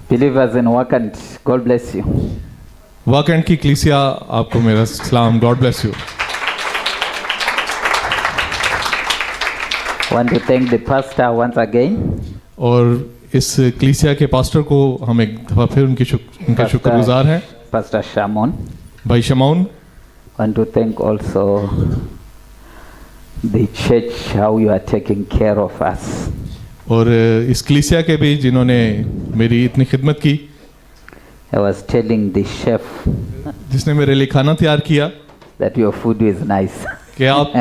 Believers in Wakant, God bless you. वाकंड की कलीसिया आपको मेरा सलाम. God bless you. Want to thank the pastor once again. और इस कलीसिया के पास्टर को हम एक दफ़ा फिर उनका शुक्रगुजार हैं. Pastor Shamon. भाई शमौन. Want to thank also the church, how you are taking care of us. और इस कलीसिया के भी जिन्होंने मेरी इतनी खिदमत की. I was telling the chef जिसने मेरे लिए खाना तैयार किया that your food is nice. कि आप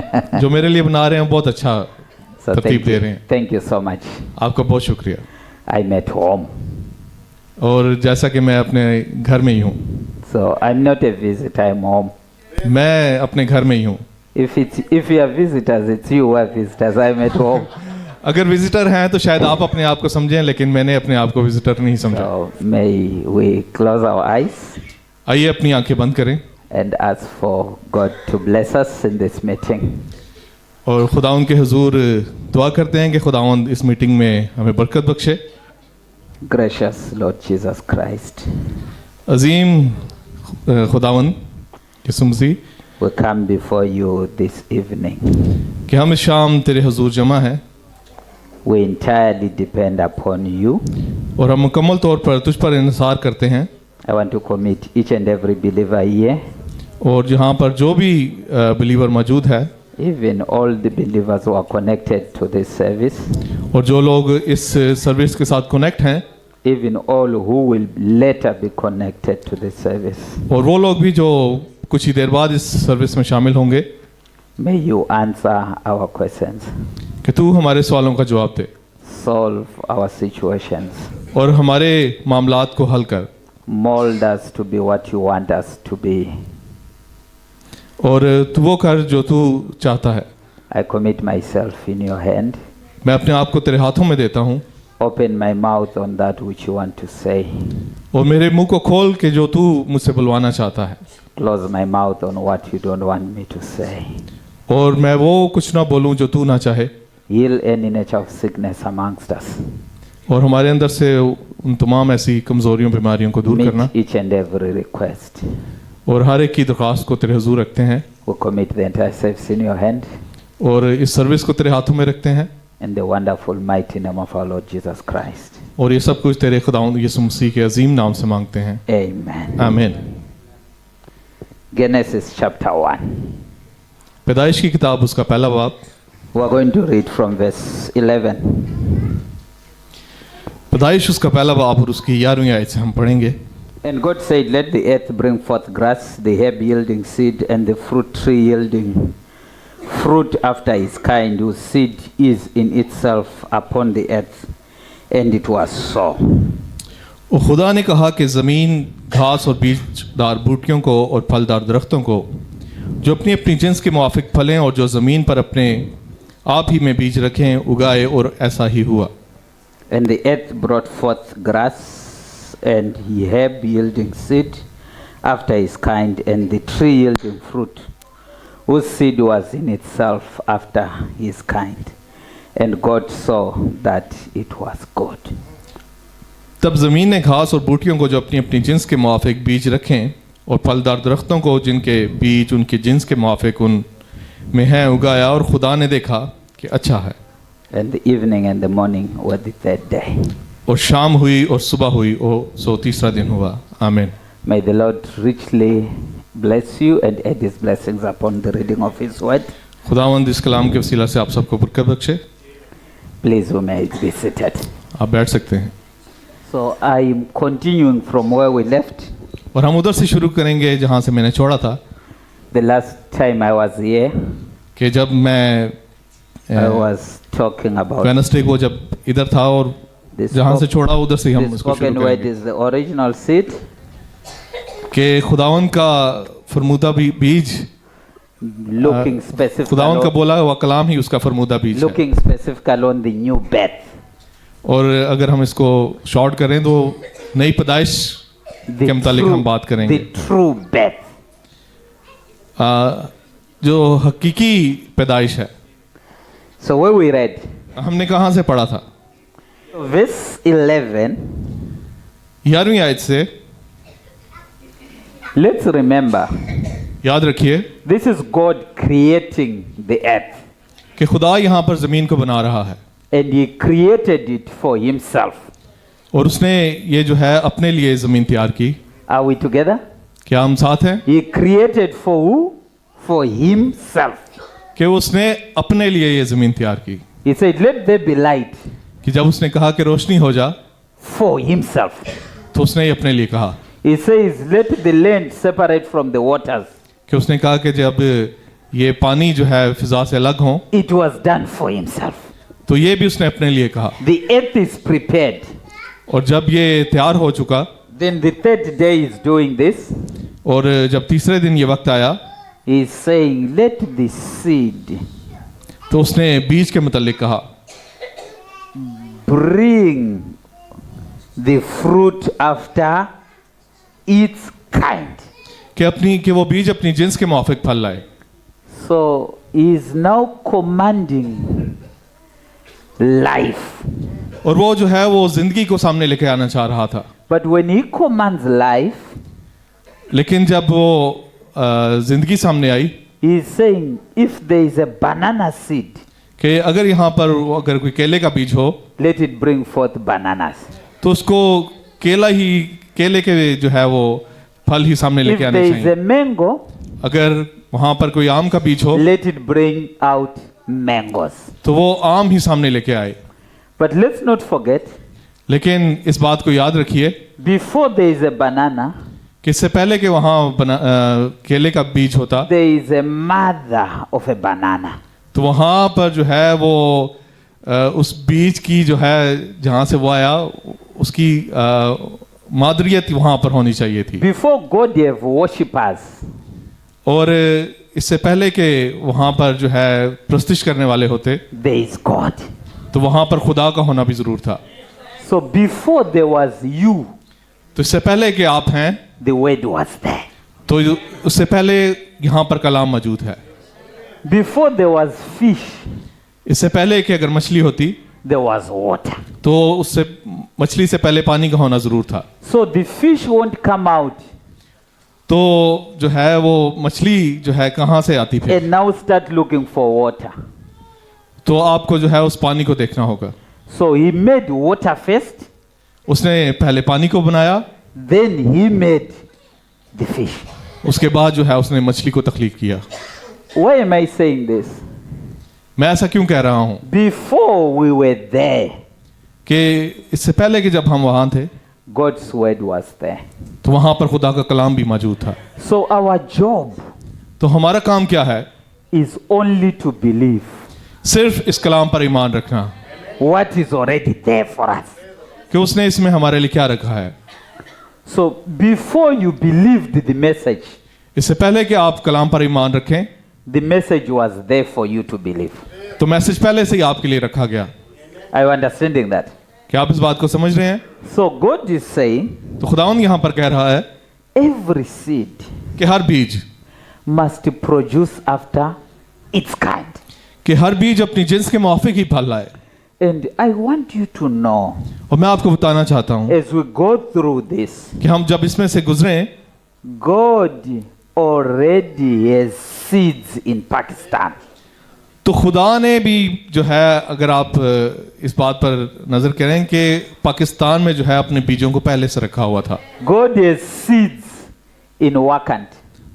जो मेरे लिए बना रहे हैं बहुत अच्छा So तरतीब दे रहे हैं. thank you so much. आपका बहुत शुक्रिया. I'm at home. और जैसा कि मैं अपने घर में ही हूँ. So I'm not a visitor, I'm home. मैं अपने घर में ही हूँ. If you are visitors, it's you who are visitors. I'm at home. अगर विजिटर हैं तो शायद आप अपने आप को समझें, लेकिन मैंने अपने आप को विजिटर नहीं समझा. So may we close our eyes आइए अपनी आंखें बंद करें and ask for God to bless us in this meeting. और खुदावंद के हुजूर दुआ करते हैं कि खुदावंद इस मीटिंग में हमें बरकत बख्शे. Gracious Lord Jesus Christ, अजीम खुदावंद यीशु मसीह, we come before you this evening. कि हम इस शाम तेरे हुजूर जमा हैं We entirely depend upon you. और हम मुकम्मल तौर पर तुझ पर इंतज़ार करते हैं. I want to commit each and every believer here, और जहाँ पर जो भी बिलीवर मौजूद है, even all the believers who are connected to this service, और जो लोग इस सर्विस के साथ कनेक्ट हैं, even all who will later be connected to this service. और वो लोग भी जो कुछ ही देर बाद इस सर्विस में शामिल होंगे, May you answer our questions, कि तू हमारे सवालों का जवाब दे solve our situations, और हमारे मामलात को हल कर, mold us to be what you want us to be. और तू वो कर जो तू चाहता है. I commit myself in your hand. मैं अपने आप को तेरे हाथों में देता हूँ. Open my mouth on that which you want to say. और मेरे मुंह को खोल के जो तू मुझसे बुलवाना चाहता है. Close my mouth on what you don't want me to say. और मैं वो कुछ ना बोलूं जो तू ना चाहे. Heal any nature of sickness amongst us. और हमारे अंदर से उन तमाम ऐसी कमजोरियों बीमारियों को दूर करना. Meet each and every request. और हर एक की दरख्वास्त को तेरे हुजूर रखते हैं. We commit the entire service in your hand. और इस सर्विस को तेरे हाथों में रखते हैं. In the wonderful mighty name of our Lord Jesus Christ. और ये सब कुछ तेरे खुदावंद यीशु मसीह के अजीम नाम से मांगते हैं. Amen. आमीन. Genesis chapter 1. पैदाइश की किताब उसका पहला बाब. We are going to read from verse 11. पैदाइश उसका पहला बाब और उसकी 11वीं आयत से हम पढ़ेंगे. And God said, let the earth bring forth grass, the herb yielding seed, and the fruit tree yielding fruit after its kind, whose seed is in itself upon the earth. And it was so. और खुदा ने कहा कि ज़मीन घास और बीजदार बूटियों को और फलदार दरख्तों को जो अपनी अपनी जिन्स के मुआफिक फलें और जो ज़मीन पर अपने आप ही में बीज रखें उगाए, और ऐसा ही हुआ. And the earth brought forth grass and herb yielding seed after his kind, and the tree yielding fruit, whose seed was in itself after his kind. And God saw that it was good. तब ज़मीन ने घास और बूटियों को जो अपनी अपनी जिन्स के मुआफिक बीज रखें और फलदार दरख्तों को जिनके बीज उनकी जिन्स के मुआफिक उन में हैं उगाया, और खुदा ने देखा कि अच्छा है. And the evening and the morning were the third day. और शाम हुई और सुबह हुई और सो तीसरा दिन हुआ. आमीन. May the Lord richly bless you and add his blessings upon the reading of his word. खुदावंद इस कलाम के वसीला से आप सबको बरकत बख्शे. Please, you may be seated. आप बैठ सकते हैं. So I am continuing from where we left. और हम उधर से शुरू करेंगे जहाँ से मैंने छोड़ा था. The last time I was here, कि जब मैं I was talking about Wednesday को जब इधर था और this जहाँ से छोड़ा उधर से हम the इसको spoken शुरू word करेंगे. is the original seed, कि खुदावंद का फरमूदा बीज, looking specifically खुदावंद का बोला हुआ कलाम ही उसका फरमूदा बीज है. looking specifically on the new birth, और अगर हम इसको शॉर्ट करें तो नई पैदाइश के मुतालिक हम बात करेंगे. the true birth. जो हकीकी पैदाइश है. So where we read, हमने कहाँ से पढ़ा था? verse 11, 11वीं आयत से Let's remember, याद रखिए this is God creating the earth, कि खुदा यहाँ पर ज़मीन को बना रहा है and He created it for Himself. और उसने ये जो है अपने लिए ज़मीन तैयार की। Are we together? क्या हम साथ हैं? He created for who? For Himself. कि उसने अपने लिए ये ज़मीन तैयार की He said, "Let there be light," कि जब उसने कहा कि रोशनी हो जा for Himself. तो उसने ये अपने लिए कहा He says, "Let the land separate from the waters." कि उसने कहा कि जब ये पानी जो है फिजा से अलग हों It was done for Himself. तो ये भी उसने अपने लिए कहा। The earth is prepared. और जब ये तैयार हो चुका Then the third day is doing this. और जब तीसरे दिन ये वक्त आया He is saying, "Let the seed तो उसने बीज के मुतल्लिक कहा bring the fruit after its kind." कि वो बीज अपनी जिन्स के मुआफिक फल लाए। So He is now commanding life. और वो जो है वो जिंदगी को सामने लेके आना चाह रहा था। But when He commands life, लेकिन जब वो जिंदगी सामने आई He is saying, if there is a banana seed, कि अगर यहाँ पर अगर कोई केले का बीज हो let it bring forth bananas. तो उसको केले के जो है वो फल ही सामने If लेके there आने is a चाहिए। mango, अगर वहां पर कोई आम का बीज हो let it bring out mangoes. तो वो आम ही सामने लेके आए। But let's not forget, लेकिन इस बात को याद रखिए before there is a banana, कि इससे पहले कि वहाँ केले का बीज होता there is a mother of a banana. तो वहाँ पर जो है वो उस बीज की जो है जहाँ से वो आया उसकी मादरियत वहाँ पर होनी चाहिए थी। Before God have worshippers, और इससे पहले कि वहाँ पर जो है प्रस्तिश करने वाले होते there is God. तो वहाँ पर खुदा का होना भी ज़रूर था। So before there was you, तो इससे पहले कि आप हैं the word was there. तो उससे पहले यहाँ पर कलाम मौजूद है। Before there was fish, इससे पहले कि अगर मछली होती there was water. तो उससे मछली से पहले पानी का होना ज़रूर था। So the fish won't come out तो जो है वो मछली जो है कहाँ से आती फिर? and now start looking for water. तो आपको जो है उस पानी को देखना होगा। So He made water first, उसने पहले पानी को बनाया, then He made the fish. उसके बाद जो है उसने मछली को तख्लीक किया। Why am I saying this? मैं ऐसा क्यों कह रहा हूँ Before we were there, कि इससे पहले कि जब हम वहाँ थे God's word was there. तो वहाँ पर खुदा का कलाम भी मौजूद था। So our job तो हमारा काम क्या है? is only to believe सिर्फ इस कलाम पर ईमान रखना what is already there for us. कि उसने इसमें हमारे लिए क्या रखा है। So before you believed the message, इससे पहले कि आप कलाम पर ईमान रखें the message was there for you to believe. तो मैसेज पहले से ही आपके लिए रखा गया। Are you understanding that? क्या आप इस बात को समझ रहे हैं? So God is saying तो खुदावंद यहाँ पर कह रहा है every seed कि हर बीज must produce after its kind. कि हर बीज अपनी जिन्स के मुआफिक ही फल लाए। And I want you to know, और मैं आपको बताना चाहता हूँ as we go through this, कि हम जब इसमें से गुजरें God already has seeds in Pakistan. तो खुदा ने भी जो है अगर आप इस बात पर नजर करें कि पाकिस्तान में जो है अपने बीजों को पहले से रखा हुआ था। God has seeds in Wakand.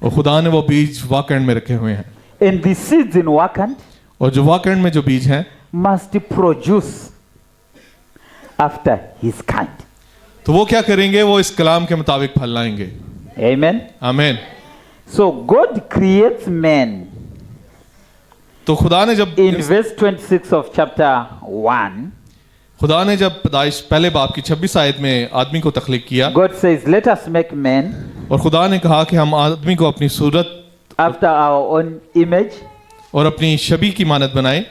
और खुदा ने वो बीज वाकंड में रखे हुए हैं। And the seeds in Wakand और जो वाकंड में जो बीज हैं must produce after his kind. तो वो क्या करेंगे? वो इस कलाम के मुताबिक फल लाएंगे। Amen. आमीन। So God creates man. तो खुदा ने जब In verse 26 of chapter 1, खुदा ने जब पैदाइश पहले बाप की 26 आयत में आदमी को तख्लीक किया God says, "Let us make man और खुदा ने कहा कि हम आदमी को अपनी सूरत after our own image." और अपनी शबी की मानत बनाए।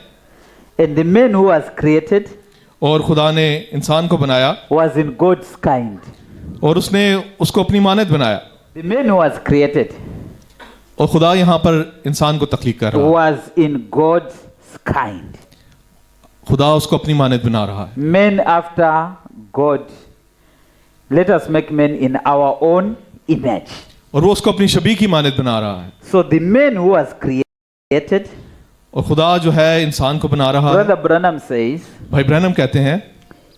And the man who was created और खुदा ने इंसान को बनाया was in God's kind. और उसने उसको अपनी मानत बनाया। The man who was created और खुदा यहाँ पर इंसान को तख्लीक कर रहा है। was in God's kind. खुदा उसको अपनी मानत बना रहा है। Men after God Let us make man in our own image. और वो उसको अपनी शबीह की मानद बना रहा है। So the man who was created, और खुदा जो है इंसान को बना रहा है। Brother Branham says, भाई ब्रैनम कहते हैं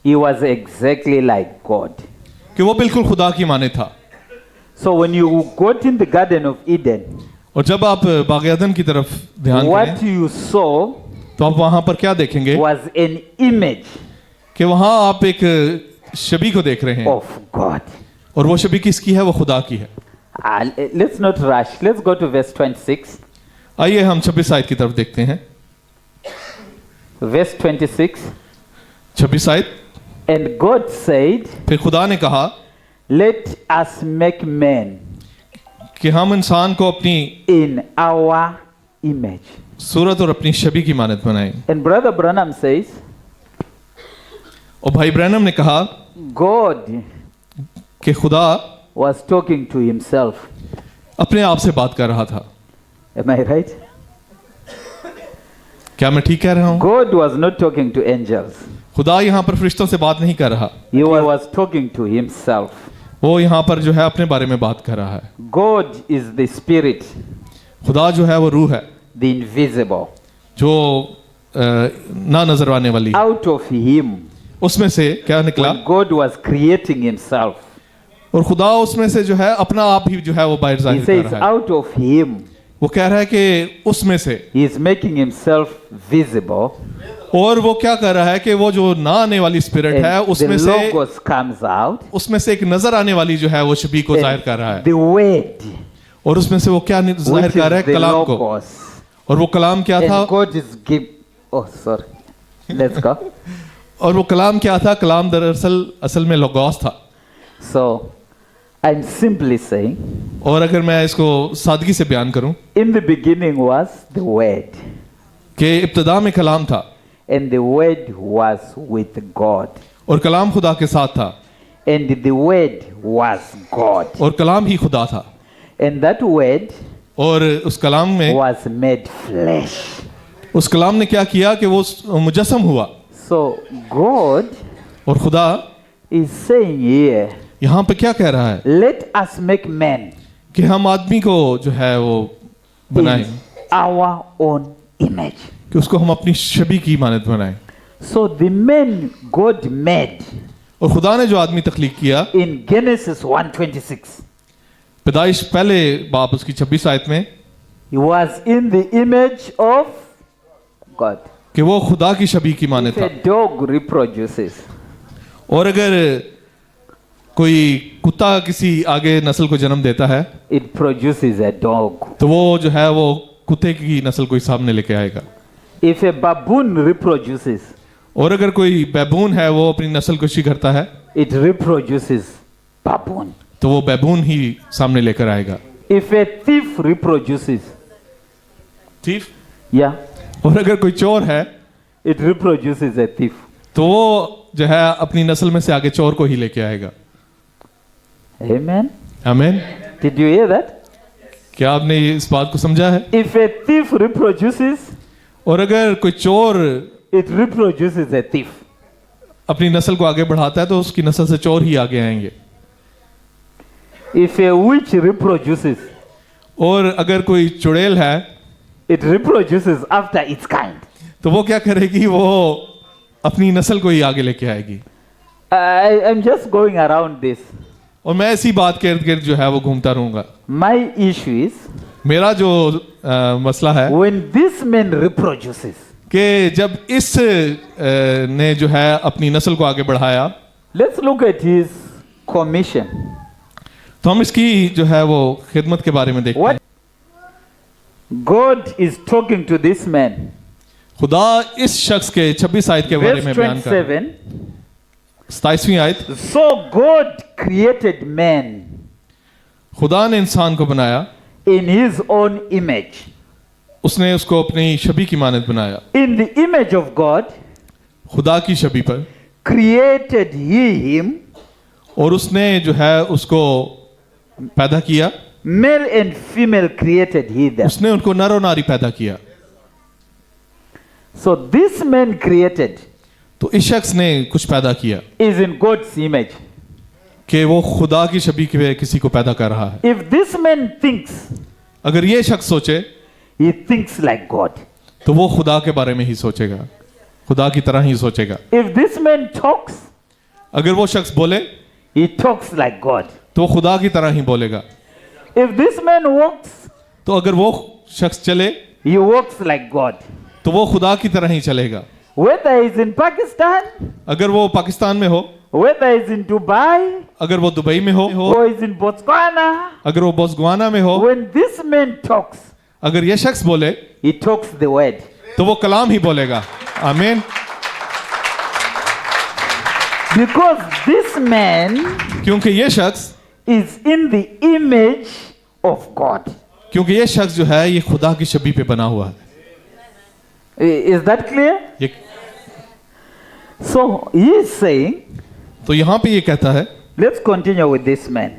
he was exactly like God. कि वो बिल्कुल खुदा की माने था। So when you got in the Garden of Eden, और जब आप बाग अदन की तरफ ध्यान what करें you saw तो आप वहां पर क्या देखेंगे was an image कि वहां आप एक शबी को देख रहे हैं of God. और वो शबी किसकी है? वो खुदा की है। Let's not rush. Let's go to verse 26. आइए हम 26 आयत की तरफ देखते हैं। Verse 26. 26 आयत। And God said, फिर खुदा ने कहा let us make man कि हम इंसान को अपनी in our image. सूरत और अपनी शबी की मानद बनाएं। And Brother Branham says, और भाई ब्रैनम ने कहा God कि खुदा was talking to himself. अपने आप से बात कर रहा था। Am I right? क्या मैं ठीक कह रहा हूं? God was not talking to angels. खुदा यहाँ पर फरिश्तों से बात नहीं कर रहा, He was talking to himself. वो यहाँ पर जो है अपने बारे में बात कर रहा है। God is the spirit, खुदा जो है वो रूह है, the invisible. जो ना नजर आने वाली। Out of him, उसमें से क्या निकला? when God was creating himself, और खुदा उसमें से जो है अपना आप ही जो है वो बाहर he जाहिर कर says रहा है। out of him, वो कह रहा है कि उसमें से, he is making himself visible. और वो क्या कर रहा है कि वो जो ना आने वाली स्पिरिट है And उसमें the से logos comes out. उसमें से एक नजर आने वाली जो है वो शबी को जाहिर कर रहा है। The word, और उसमें से वो क्या जाहिर which कर रहा is है? the कलाम को। logos. और वो कलाम क्या था? And God is give. Oh, sorry. Let's go. और वो कलाम क्या था? कलाम दरअसल असल में लोगोस था। So, I'm simply saying, और अगर मैं इसको सादगी से बयान करूं in the beginning was the word, कि इब्तिदा में कलाम था and the word was with God, और कलाम खुदा के साथ था and the word was God, और कलाम ही खुदा था, and that word और उस कलाम में was made flesh. उस कलाम ने क्या किया कि वो मुजस्सम हुआ। So God और खुदा is saying here, यहाँ पे क्या कह रहा है let us make man कि हम आदमी को जो है वो बनाएं, in our own image. कि उसको हम अपनी शबी की मानद बनाएं। So the man God made और खुदा ने जो आदमी तख्लीक किया in Genesis 1:26, पैदाइश पहले बाप उसकी 26 आयत में, he was in the image of God. कि वो खुदा की शबी की मानद If था। a dog reproduces, और अगर कोई कुत्ता किसी आगे नस्ल को जन्म देता है it produces a dog. तो वो जो है वो कुत्ते की नस्ल कोई सामने लेके आएगा। If a baboon reproduces, और अगर कोई बैबून है वो अपनी नस्ल कुशी करता है it reproduces baboon. तो वो बैबून ही सामने लेकर आएगा। If a thief reproduces, ठीक। yeah, और अगर कोई चोर है it reproduces a thief. तो वो जो है अपनी नस्ल में से आगे चोर को ही लेके आएगा। Amen. आमीन। Did you hear that? क्या आपने इस बात को समझा है? If a thief reproduces, और अगर कोई चोर it reproduces a thief. अपनी नस्ल को आगे बढ़ाता है तो उसकी नस्ल से चोर ही आगे आएंगे। If a witch reproduces, और अगर कोई चुड़ैल है it reproduces after its kind. तो वो क्या करेगी? वो अपनी नस्ल को ही आगे लेके आएगी। I'm just going around this. और मैं ऐसी बात के इर्द गिर्द जो है वो घूमता रहूंगा। My issue is, मेरा जो मसला है when this man reproduces, कि जब इस ने जो है अपनी नस्ल को आगे बढ़ाया, let's look at his commission. तो हम इसकी जो है वो खिदमत के बारे में देखते हैं। What God is talking to this man. खुदा इस शख्स के 26 आयत के बारे Verse में बयान कर रहा है। 27. 27वीं आयत, So God created man खुदा ने इंसान को बनाया, in his own image. उसने उसको अपनी शबी की मानद बनाया। In the image of God खुदा की शबी पर created he him, और उसने जो है उसको पैदा किया, male and female created he them. उसने उनको नर और नारी पैदा किया। So this man created तो इस शख्स ने कुछ पैदा किया is in God's image. कि वो खुदा की शबीह पे किसी को पैदा कर रहा है। If this man thinks, अगर ये शख्स सोचे he thinks like God. तो वो खुदा के बारे में ही सोचेगा, खुदा की तरह ही सोचेगा। If this man talks, अगर वो शख्स बोले he talks like God. तो वो खुदा की तरह ही बोलेगा। If this man walks, तो अगर वो शख्स चले he walks like God. तो वो खुदा की तरह ही चलेगा। Whether he's in Pakistan, अगर वो पाकिस्तान में हो, whether he's in Dubai, अगर वो दुबई में हो, or he's in Botswana, अगर वो बोत्सवाना में हो, when this man talks, अगर ये शख्स बोले he talks the word. तो वो कलाम ही बोलेगा। आमीन। Because this man क्योंकि ये शख्स is in the image of God. क्योंकि ये शख्स जो है ये खुदा की शबीह पे बना हुआ है। Is that clear? ये So he is saying, तो यहाँ पे ये कहता है, let's continue with this man.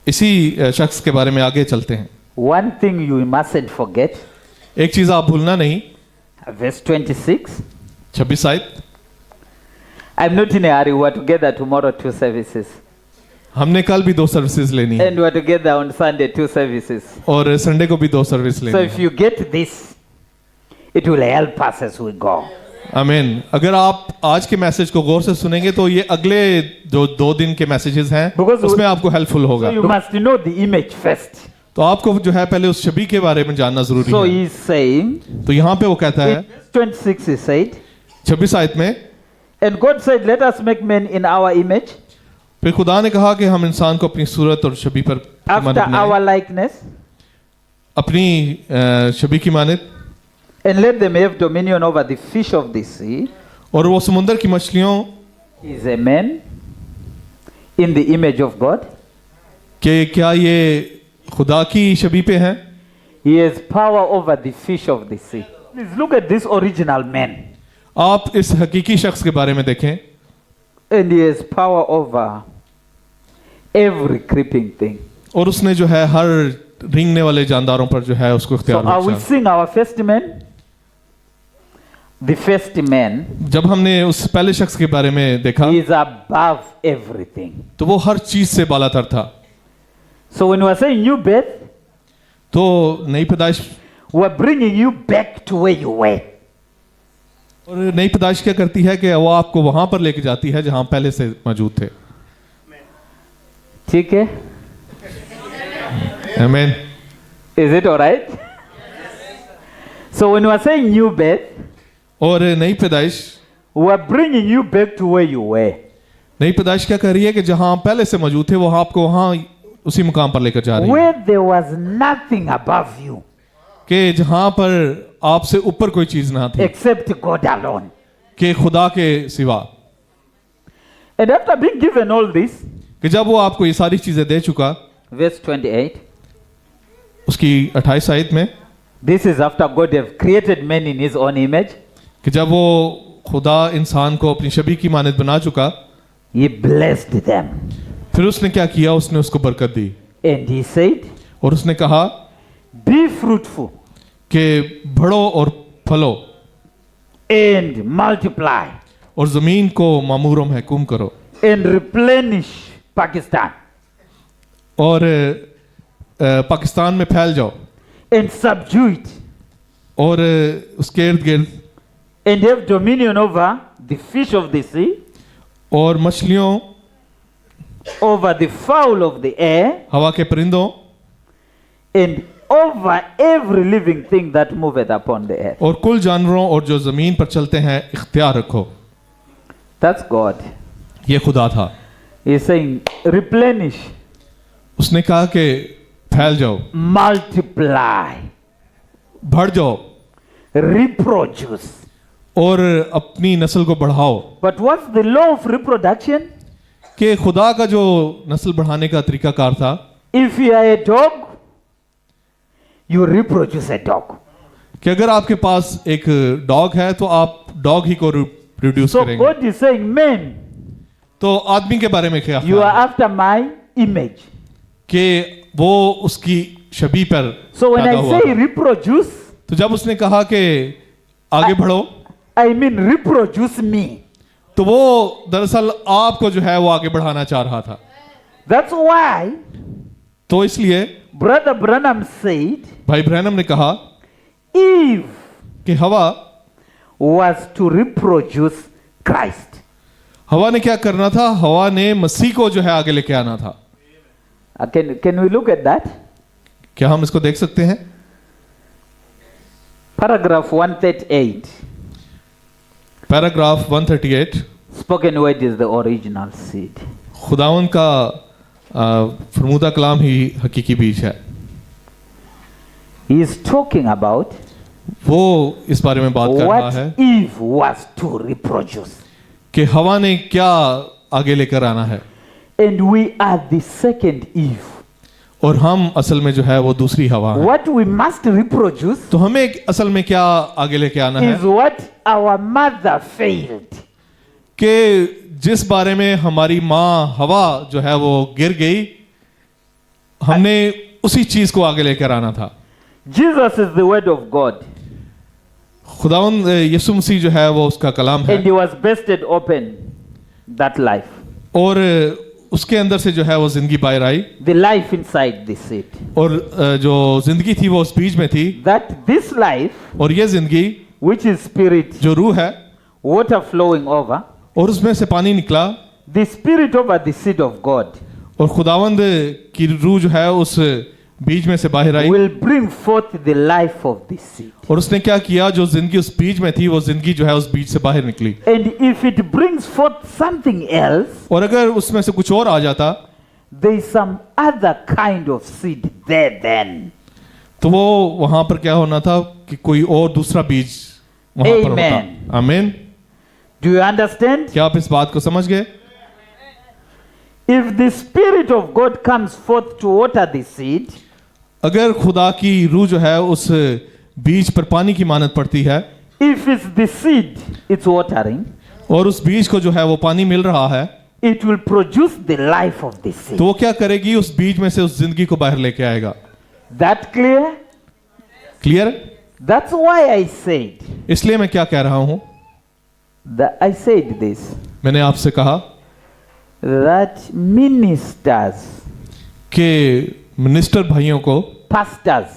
इसी शख्स के बारे में आगे चलते हैं। One thing you mustn't forget, एक चीज आप भूलना नहीं, verse 26. 26 आयत। I'm not in a hurry. We're together tomorrow, 2 services. हमने कल भी 2 सर्विसेज लेनी है And we're together on Sunday, 2 services. और संडे को भी 2 सर्विस So लेनी if है। you get this, it will help us as we go. आमीन। अगर आप आज के मैसेज को गौर से सुनेंगे तो ये अगले जो 2 दिन के मैसेजेस हैं Because उसमें आपको हेल्पफुल So होगा। you must know the image first. तो आपको जो है पहले उस शबीह के बारे में जानना जरूरी So है। he's saying, तो यहाँ पे वो कहता है in verse 26 he said, 26 आयत में, and God said, let us make men in our image, फिर खुदा ने कहा कि हम इंसान को अपनी सूरत और शबीह पर after मानद our बनाएं, likeness, अपनी शबीह की मानद, and let them have dominion over the fish of the sea. और वो समुंदर की मछलियों He is a man in the image of God. के क्या ये खुदा की शबीह पे हैं? He has power over the fish of the sea. Please look at this original man. आप इस हकीकी शख्स के बारे में देखें, And he has power over every creeping thing. और उसने जो है हर रेंगने वाले जानदारों पर जो है उसको So इख्तियार are we बख्शा। seeing our first man? The first man, जब हमने उस पहले शख्स के बारे में देखा he is above everything. तो वो हर चीज से बालातर था। So when we are saying new birth, तो नई पैदाइश, we are bringing you back to where you were. और नई पैदाइश क्या करती है कि वो आपको वहां पर लेके जाती है जहां पहले से मौजूद थे। ठीक है? आमीन। Is it all right? So when we are saying new birth, और नई पैदाइश, we are bringing you back to where you were. नई पैदाइश क्या कर रही है कि जहां पहले से मौजूद थे वो आपको वहां उसी मुकाम पर लेकर जा रही है Where there was nothing above you कि जहां पर आपसे ऊपर कोई चीज ना थी except God alone. कि खुदा के सिवा। And after being given all this, कि जब वो आपको ये सारी चीजें दे चुका, verse 28, उसकी 28 आयत में, this is after God have created man in his own image. कि जब वो खुदा इंसान को अपनी शबीह की मानद बना चुका, He blessed them. फिर उसने क्या किया, उसने उसको बरकत दी And he said, और उसने कहा be fruitful कि बढ़ो और फलो and multiply और जमीन को मामूर महकूम करो and replenish Pakistan और पाकिस्तान में फैल जाओ and subdue it और उसके इर्द गिर्द and have dominion over the fish of the sea, और मछलियों, over the fowl of the air, हवा के परिंदों and over every living thing that moveth upon the earth. और कुल जानवरों और जो जमीन पर चलते हैं इख्तियार रखो। That's God. ये खुदा था। He's saying, replenish, उसने कहा कि फैल जाओ, multiply, बढ़ जाओ reproduce. और अपनी नस्ल को बढ़ाओ। But what's the law of reproduction? कि खुदा का जो नस्ल बढ़ाने का तरीकाकार था, If you are a dog, you reproduce a dog. कि अगर आपके पास एक डॉग है तो आप डॉग ही को रिप्रोड्यूस So करेंगे। God is saying, man, तो आदमी के बारे में क्या you are ख्याल है? after my image. कि वो उसकी शबीह पर So when पैदा I हुआ say था। reproduce, तो जब उसने कहा कि आगे बढ़ो, I mean reproduce me. तो वो दरअसल आपको जो है वो आगे बढ़ाना चाह रहा था। That's why तो इसलिए Brother Branham said भाई ब्रैनम ने कहा Eve कि हवा was to reproduce Christ. हवा ने क्या करना था? हवा ने मसीह को जो है आगे लेके आना था। Can we look at that? क्या हम इसको देख सकते हैं? Paragraph 138. Paragraph 138। Spoken word is the original seed. खुदावन का फरमूदा कलाम ही हकीकी बीज है। He is talking about वो इस बारे में बात कर रहा है what Eve was to reproduce. कि हवा ने क्या आगे लेकर आना है, And we are the second Eve. और हम असल में जो है वो दूसरी हवा है। What we must reproduce तो हमें असल में क्या आगे लेके आना है is what our mother failed. कि जिस बारे में हमारी माँ हवा जो है वो गिर गई, हमने उसी चीज को आगे लेकर आना था। Jesus is the word of God. खुदावंद यीशु मसीह जो है वो उसका कलाम है, And he was busted open that life. और उसके अंदर से जो है वो जिंदगी बाहर आई, The life inside the seed. और जो जिंदगी थी वो उस बीज में थी, That this life, और ये जिंदगी which is spirit, जो रूह है, water flowing over, और उसमें से पानी निकला, the spirit over the seed of God और खुदावंद की रूह जो है उस बीज में से बाहर आई, will bring forth the life of the seed. और उसने क्या किया? जो जिंदगी उस बीज में थी वो जिंदगी जो है उस बीज से बाहर निकली। And if it brings forth something else, और अगर उसमें से कुछ और आ जाता there is some other kind of seed there then. तो वो वहां पर क्या होना था कि कोई और दूसरा बीज वहां पर Amen. होता। आमीन। Do you understand? क्या आप इस बात को समझ गए? If the spirit of God comes forth to water the seed, अगर खुदा की रूह जो है उस बीज पर पानी की मानत पड़ती है, if it's the seed it's watering, और उस बीज को जो है वो पानी मिल रहा है, it will produce the life of the seed. तो वो क्या करेगी? उस बीज में से उस जिंदगी को बाहर लेके आएगा। That clear? Clear? That's why I said इसलिए मैं क्या कह रहा हूं, that I said this, मैंने आपसे कहा that ministers, कि मिनिस्टर भाइयों को, pastors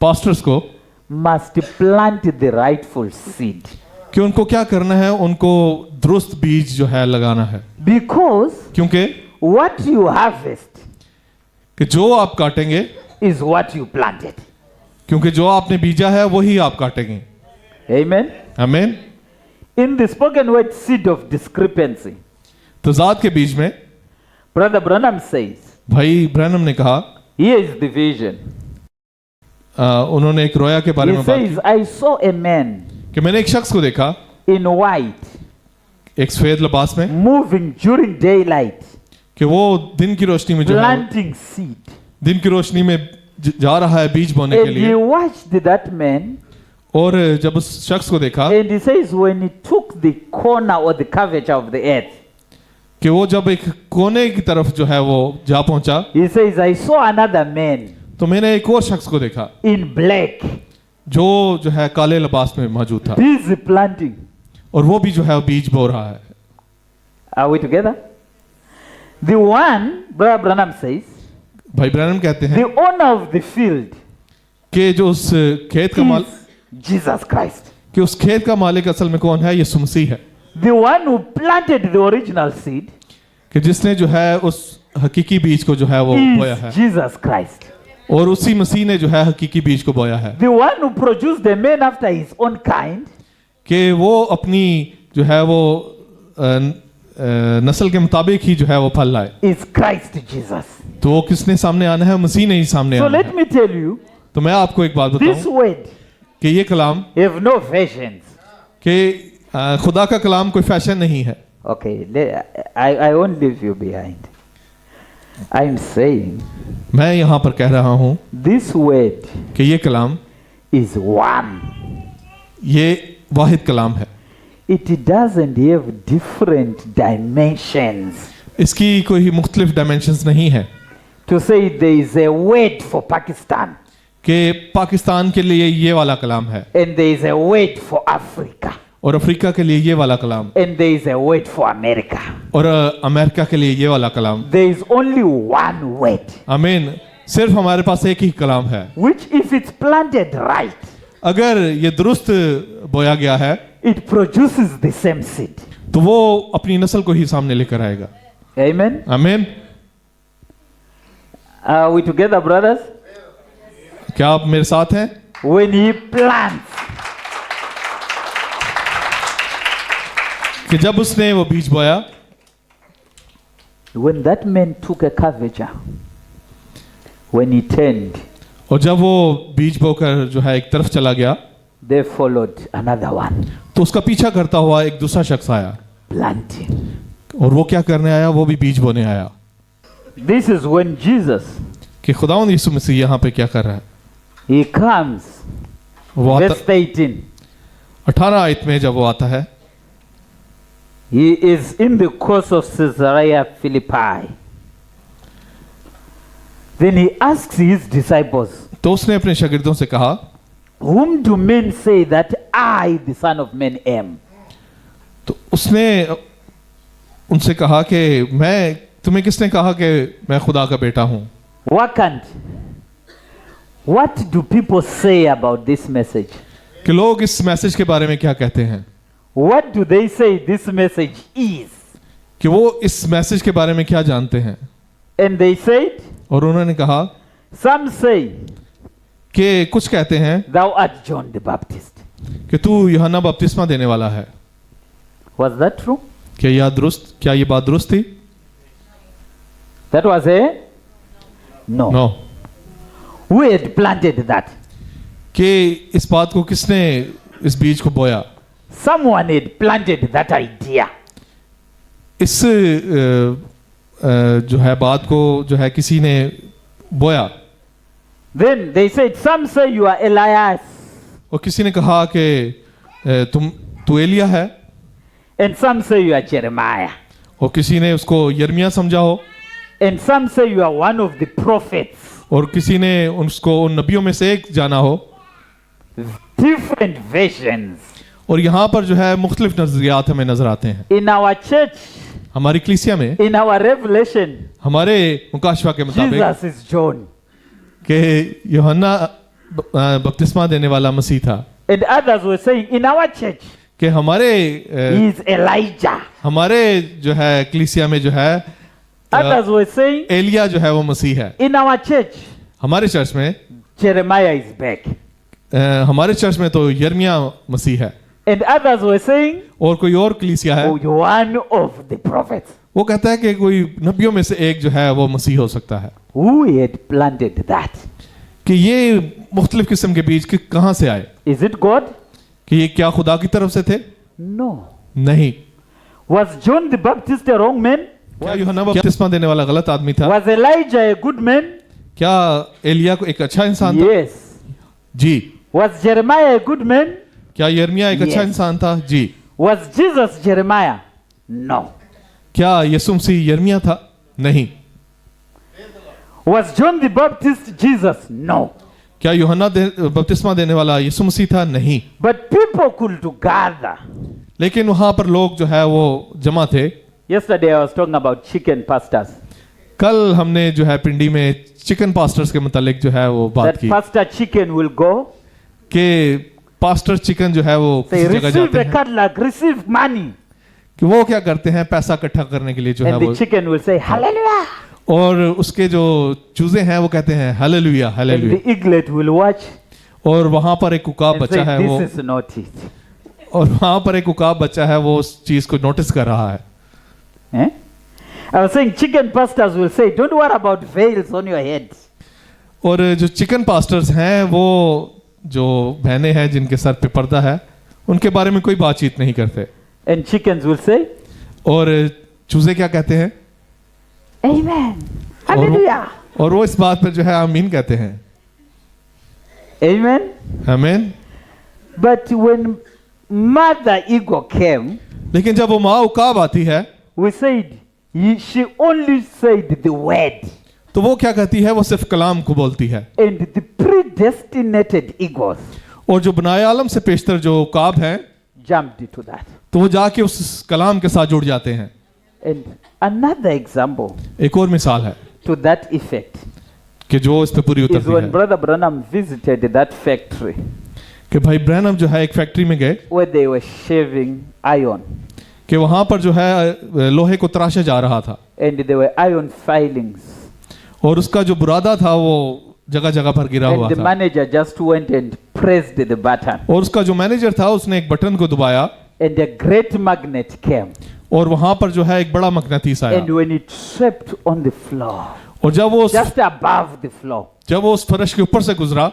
पास्टर्स को, must plant the rightful seed. कि उनको क्या करना है? उनको दुरुस्त बीज जो है लगाना है। Because क्योंकि what you harvest कि जो आप काटेंगे, is what you planted. क्योंकि जो आपने बीजा है वही आप काटेंगे। Amen. आमीन। In the spoken word seed of discrepancy, तजाद के बीज में Brother Branham says, भाई ब्रैनम ने कहा, here is the vision. उन्होंने एक रोया के बारे He में बात says, I saw a man की कि मैंने एक शख्स को देखा in white एक सफेद लिबास में, moving during daylight, कि वो दिन की रोशनी में जो है, planting seed. दिन की रोशनी में जा रहा है बीज बोने के And he लिए। watched that man, और जब उस शख्स को देखा and he says, when he took the corner or the curvature of the earth, कि वो जब एक कोने की तरफ जो है वो जा पहुंचा, he says, I saw another man तो मैंने एक और शख्स को देखा in black, जो है काले लिबास में मौजूद था, busy planting. और वो भी जो है बीज बो रहा है। Are we together? The one, Brother Branham says, भाई ब्रैनम कहते हैं the owner of the field कि जो उस खेत का माल is Jesus Christ. कि उस खेत का मालिक असल में कौन है? यीशु मसीह है, The one who planted the original seed कि जिसने जो है उस हकीकी बीज को जो है वो बोया है, is Jesus Christ. और उसी मसीह ने जो है हकीकी बीज को बोया है, The one who produced the man after his own kind कि वो अपनी जो है वो नस्ल के मुताबिक ही जो है वो फल लाए। is Christ Jesus. तो वो किसने सामने आना है? मसीह ने ही सामने So आना let है। me tell you, तो मैं आपको एक बात this बताऊं word कि ये कलाम have no versions. कि खुदा का कलाम कोई फैशन नहीं है। Okay, I won't leave you behind. I'm saying मैं यहाँ पर कह रहा हूँ this word कि ये कलाम, is one. ये वाहिद कलाम है, It doesn't have different dimensions. इसकी कोई मुख्तलिफ डायमेंशंस नहीं है। To say there is a word for Pakistan कि पाकिस्तान के लिए ये वाला कलाम है, and there is a word for Africa. और अफ्रीका के लिए ये वाला कलाम, and there is a word for America. और अमेरिका के लिए ये वाला कलाम। There is only one word, आमीन। सिर्फ हमारे पास एक ही कलाम है, which if it's planted right, अगर ये दुरुस्त बोया गया है it produces the same seed. तो वो अपनी नस्ल को ही सामने लेकर आएगा। Amen. आमीन। Are we together, brothers? क्या आप मेरे साथ हैं? When he plants, कि जब उसने वो बीज बोया, when that man took a curvature, when he turned, और जब वो बीज बोकर जो है एक तरफ चला गया, they followed another one, तो उसका पीछा करता हुआ एक दूसरा शख्स आया, planting. और वो क्या करने आया? वो भी बीज बोने आया। This is when Jesus, कि खुदावंद यीशु मसीह यहाँ पे क्या कर रहा है? he comes, वो verse 18, 18 आयत में जब वो आता है, he is in the course of Caesarea Philippi. Then he asks his disciples, तो उसने अपने शागिर्दों से कहा, whom do men say that I, the Son of Man, am? तो उसने उनसे कहा कि तुम्हें किसने कहा कि मैं खुदा का बेटा हूं? What do people say about this message? कि लोग इस मैसेज के बारे में क्या कहते हैं? What do they say this message is? कि वो इस मैसेज के बारे में क्या जानते हैं? And they said, और उन्होंने कहा some say, कि कुछ कहते हैं thou art John the Baptist. कि तू यूहन्ना बपतिस्मा देने वाला है। Was that true? क्या ये बात दुरुस्त थी? That was a no. No. Who had planted that? कि इस बात को किसने, इस बीज को बोया? Someone had planted that idea. इस जो है बात को जो है किसी ने बोया। Then they said, some say you are Elias, और किसी ने कहा कि तू एलिया है, and some say you are Jeremiah, और किसी ने उसको यर्मिया समझा हो, and some say you are one of the prophets. और किसी ने उसको उन नबियों में से एक जाना हो। Different versions. और यहाँ पर जो है मुख्तलिफ नजरियात हमें नजर आते हैं। In our church, हमारी कलीसिया में, in our revelation, हमारे मुकाशवा के मुताबिक Jesus is John. कि यूहन्ना बपतिस्मा देने वाला मसीह था। And others were saying, in our church, कि he is Elijah. हमारे जो है कलीसिया में जो है Others were saying, एलिया जो है वो मसीह है। in our church, हमारे चर्च में Jeremiah is back. हमारे चर्च में तो यर्मिया मसीह है। And others were saying, और कोई और कलीसिया है, oh, you're one of the prophets. वो कहता है कि कोई नबियों में से एक जो है वो मसीह हो सकता है। Who had planted that? कि ये मुख्तलिफ किस्म के बीज कहाँ से आए? Is it God? कि ये क्या खुदा की तरफ से थे? No. नहीं। Was John the Baptist a wrong man? क्या यूहन्ना बपतिस्मा देने वाला गलत आदमी था? Was Elijah a good man? क्या एलिया को एक अच्छा इंसान था? Yes. Ji. Was Jeremiah a good man? क्या यर्मिया एक अच्छा Yes. इंसान था? जी। Was Jesus Jeremiah? No. क्या यीशु मसीह यर्मिया था? नहीं। Was John the Baptist Jesus? No. क्या यूहन्ना बपतिस्मा देने वाला यीशु मसीह था? नहीं। But people could gather. लेकिन वहां पर लोग जो है वो जमा थे। Yesterday I was talking about chicken pastors. कल हमने जो है पिंडी में चिकन पास्टर्स के मुतालिक जो है वो बात That की pastor chicken will go, कि पास्टर चिकन जो है वो say, किसी जगह receive जाते a हैं catalog, receive money. कि वो क्या करते हैं, पैसा इकट्ठा करने के लिए जो है And the वो, chicken will say, hallelujah. और उसके जो चूजे हैं वो कहते हैं hallelujah And hallelujah, the eaglet will watch और वहां पर एक उकाब and बच्चा say, है वो, this is not it. और वहां पर एक उकाब बच्चा है वो उस चीज को नोटिस कर रहा है। Eh? I was saying chicken pastors will say, don't worry about veils on your head. और जो चिकन पास्टर्स हैं वो जो बहनें हैं जिनके सर पे पर्दा है उनके बारे में कोई बातचीत नहीं करते, And chickens will say, और चूजे क्या कहते हैं? Amen. Hallelujah. और वो इस बात पर जो है आमीन कहते हैं। Amen. आमीन। But when Mother Eagle came, लेकिन जब वो माँ उकाब आती है we said, she only said the word. तो वो क्या कहती है? वो सिर्फ कलाम को बोलती है। And the predestinated eagles, और जो बनाए आलम से पेशतर जो उकाब हैं, jumped to that. तो वो जाके उस कलाम के साथ जुड़ जाते हैं। And another example एक और मिसाल है to that effect कि जो इस पे पूरी is उतरती when है Brother Branham visited that factory कि भाई ब्रैनम जो है एक फैक्ट्री में गए where they were shaving iron कि वहां पर जो है लोहे को तराशा जा रहा था and there were iron filings. और उसका जो बुरादा था वो जगह जगह पर गिरा हुआ And the था manager just went and pressed the button और उसका जो मैनेजर था उसने एक बटन को दबाया and a great magnet came. और वहां पर जो है एक बड़ा मकनातीस आया And when it swept on the floor, और just above the floor, जब वो उस फर्श के ऊपर से गुजरा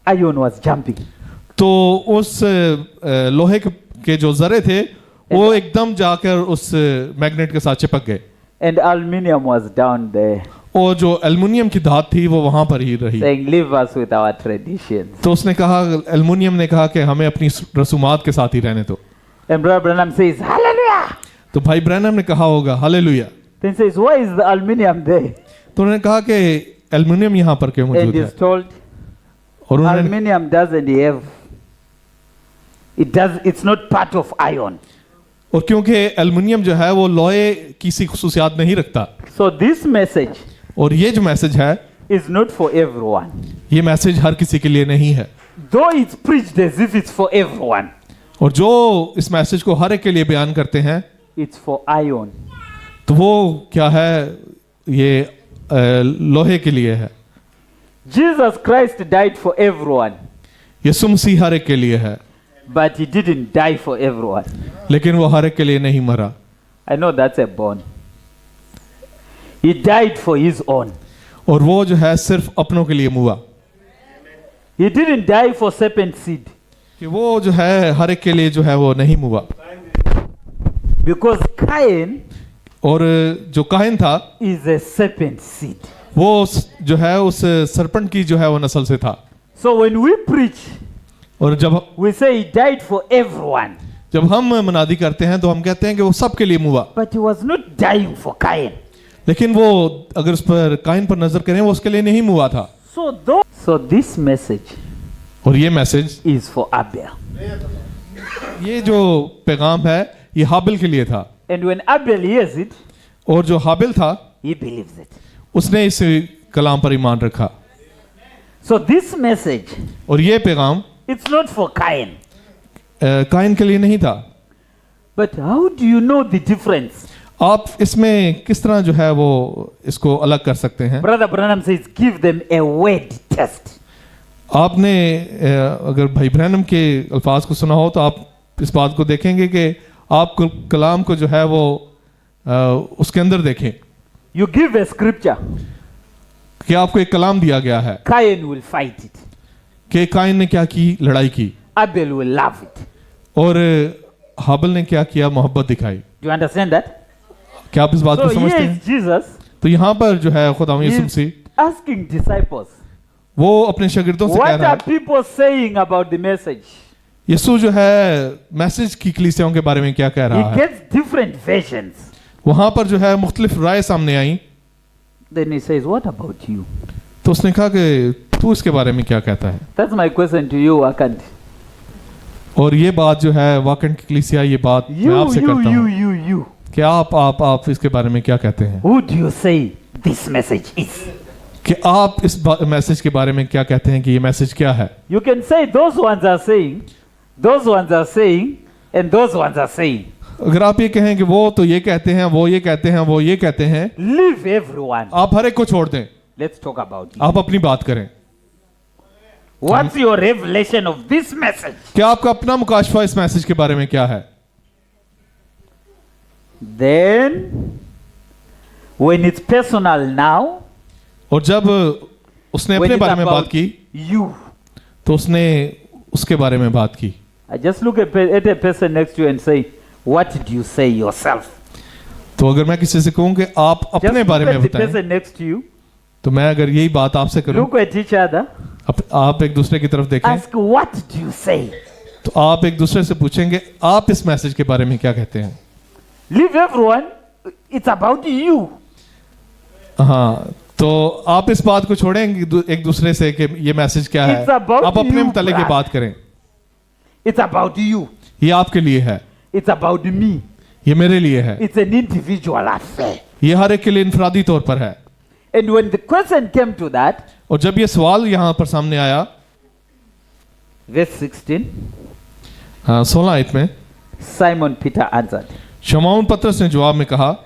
iron was jumping. तो उस लोहे के जो जरे थे वो एकदम जाकर उस मैग्नेट के साथ चिपक गए And aluminium was down there और जो एल्युमिनियम की धात थी वो वहां पर ही रही। saying, leave us with our traditions. तो उसने कहा, एल्युमिनियम ने कहा कि हमें अपनी रसूमात के साथ ही रहने दो। And Brother Branham says, hallelujah. तो भाई ब्रैनम ने कहा होगा hallelujah. Then says, why is the aluminium there? तो उन्होंने कहा कि एल्युमिनियम यहाँ पर क्यों And मौजूद he's है told, और उन्होंने aluminium doesn't have, it's not part of iron. और क्योंकि एल्युमिनियम जो है वो लोहे की सी खुसूसियात नहीं रखता So this message और ये जो मैसेज है is not for everyone. ये मैसेज हर किसी के लिए नहीं है। Though it's preached as if it's for everyone, और जो इस मैसेज को हर एक के लिए बयान करते हैं it's for iron. तो वो क्या है, ये लोहे के लिए है। Jesus Christ died for everyone, यीशु मसीह हर एक के लिए है but he didn't die for everyone. लेकिन वो हर एक के लिए नहीं मरा। I know that's a bone. He died for his own. और वो जो है सिर्फ अपनों के लिए मुआ He didn't die for serpent seed, कि वो जो है हर एक के लिए जो है वो नहीं मुआ। because Cain और जो काहिन था is a serpent seed. वो जो है उस सरपंट की जो है वो नस्ल से था। So when we preach, और we say he died for everyone, जब हम मनादी करते हैं तो हम कहते हैं कि वो सबके लिए मुआ, but he was not dying for Cain. लेकिन वो अगर उस पर काइन पर नजर करें वो उसके लिए नहीं मुआ था। So this message और ये मैसेज, is for Abel. ये जो पैगाम है ये हाबिल के लिए था And when Abel hears it, और जो हाबिल था he believes it. उसने इस कलाम पर ईमान रखा। So this message, और ये पैगाम it's not for Cain. Kine के लिए नहीं था। But how do you know the difference? आप इसमें किस तरह जो है वो इसको अलग कर सकते हैं? Brother Branham says, give them a word test. आपने अगर भाई ब्रैनम के अल्फाज को सुना हो तो आप इस बात को देखेंगे कि आप कलाम को जो है वो उसके अंदर देखें You give a scripture, कि आपको एक कलाम दिया गया है Cain will fight it. कि काइन ने क्या की, लड़ाई की, Abel will love it. और हाबिल ने क्या किया, मोहब्बत दिखाई। Do you understand that? क्या आप इस बात So को here समझते is हैं? Jesus तो यहाँ पर जो है खुदावंद यीशु is मसीह asking disciples, वो अपने शागिर्दों से कह what रहा are है, people saying about the message? यीशु जो है मैसेज की कलीसियाओं के बारे में क्या कह He रहा है। gets different versions. वहां पर जो है मुख्तलिफ राय सामने आई Then he says, what about you? तो उसने कहा कि तू इसके बारे में क्या कहता है। That's my question to you, Akant. और ये बात जो है वाकन की कलीसिया, ये बात मैं आपसे करता हूँ You. कि आप इसके बारे में क्या कहते हैं, Who do you say this message is? कि आप इस मैसेज के बारे में क्या कहते हैं कि ये मैसेज क्या है। You can say those ones are saying, those ones are saying, and those ones are saying. अगर आप ये कहें कि वो तो ये कहते हैं, वो ये कहते हैं, वो ये कहते हैं, Leave everyone. आप हर एक को छोड़ दें, Let's talk about it. आप अपनी बात करें। What's your revelation of this message? क्या आपका अपना मुकाशफा इस मैसेज के बारे में क्या है? Then, when it's personal now, और जब उसने when अपने it's बारे में बात about की you, तो उसने उसके बारे में बात की। I just look at a person next to you and say, what do you say yourself? तो अगर मैं किसी से कहूं कि आप Just अपने look बारे में at the बताएं, person next to you, तो मैं अगर यही बात आपसे करूं, look at each other, आप एक दूसरे की तरफ देखें, ask what do you say? तो आप एक दूसरे से पूछेंगे आप इस मैसेज के बारे में क्या कहते हैं। Leave everyone, it's about you. हाँ, तो आप इस बात को छोड़ेंगे एक दूसरे से कि ये मैसेज क्या है, It's about आप अपने you, मुतालिक ये brother. बात करें। It's about you. ये आपके लिए है, It's about me. ये मेरे लिए है, It's an individual affair. ये हर एक के लिए इनफरादी तौर पर है। And when the question came to that, और जब ये सवाल यहाँ पर सामने आया, verse 16, 16 आयत में, Simon Peter answered शमौन पतरस ने जवाब में कहा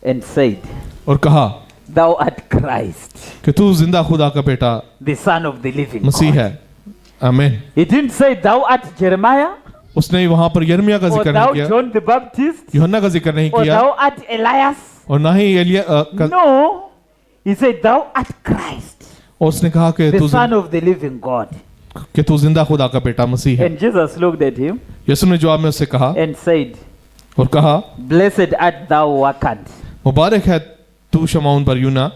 and said, और कहा Thou art Christ, कि तू जिंदा खुदा का बेटा the Son of the living Masih God. है। आमीन। He didn't say, Thou art Jeremiah, उसने वहां पर यिर्मयाह का or जिक्र Thou नहीं किया, John the Baptist, यूहन्ना का जिक्र नहीं or किया, Thou art Elias. और ना ही Elia No, he said, Thou art Christ, और उसने कहा कि the Son of the living God. तू जिंदा खुदा का बेटा मसीह है। And Jesus looked at him यीशु ने जवाब में उससे कहा and said, और कहा, Blessed art thou, vacant. मुबारक है तू शमौन बर यूना।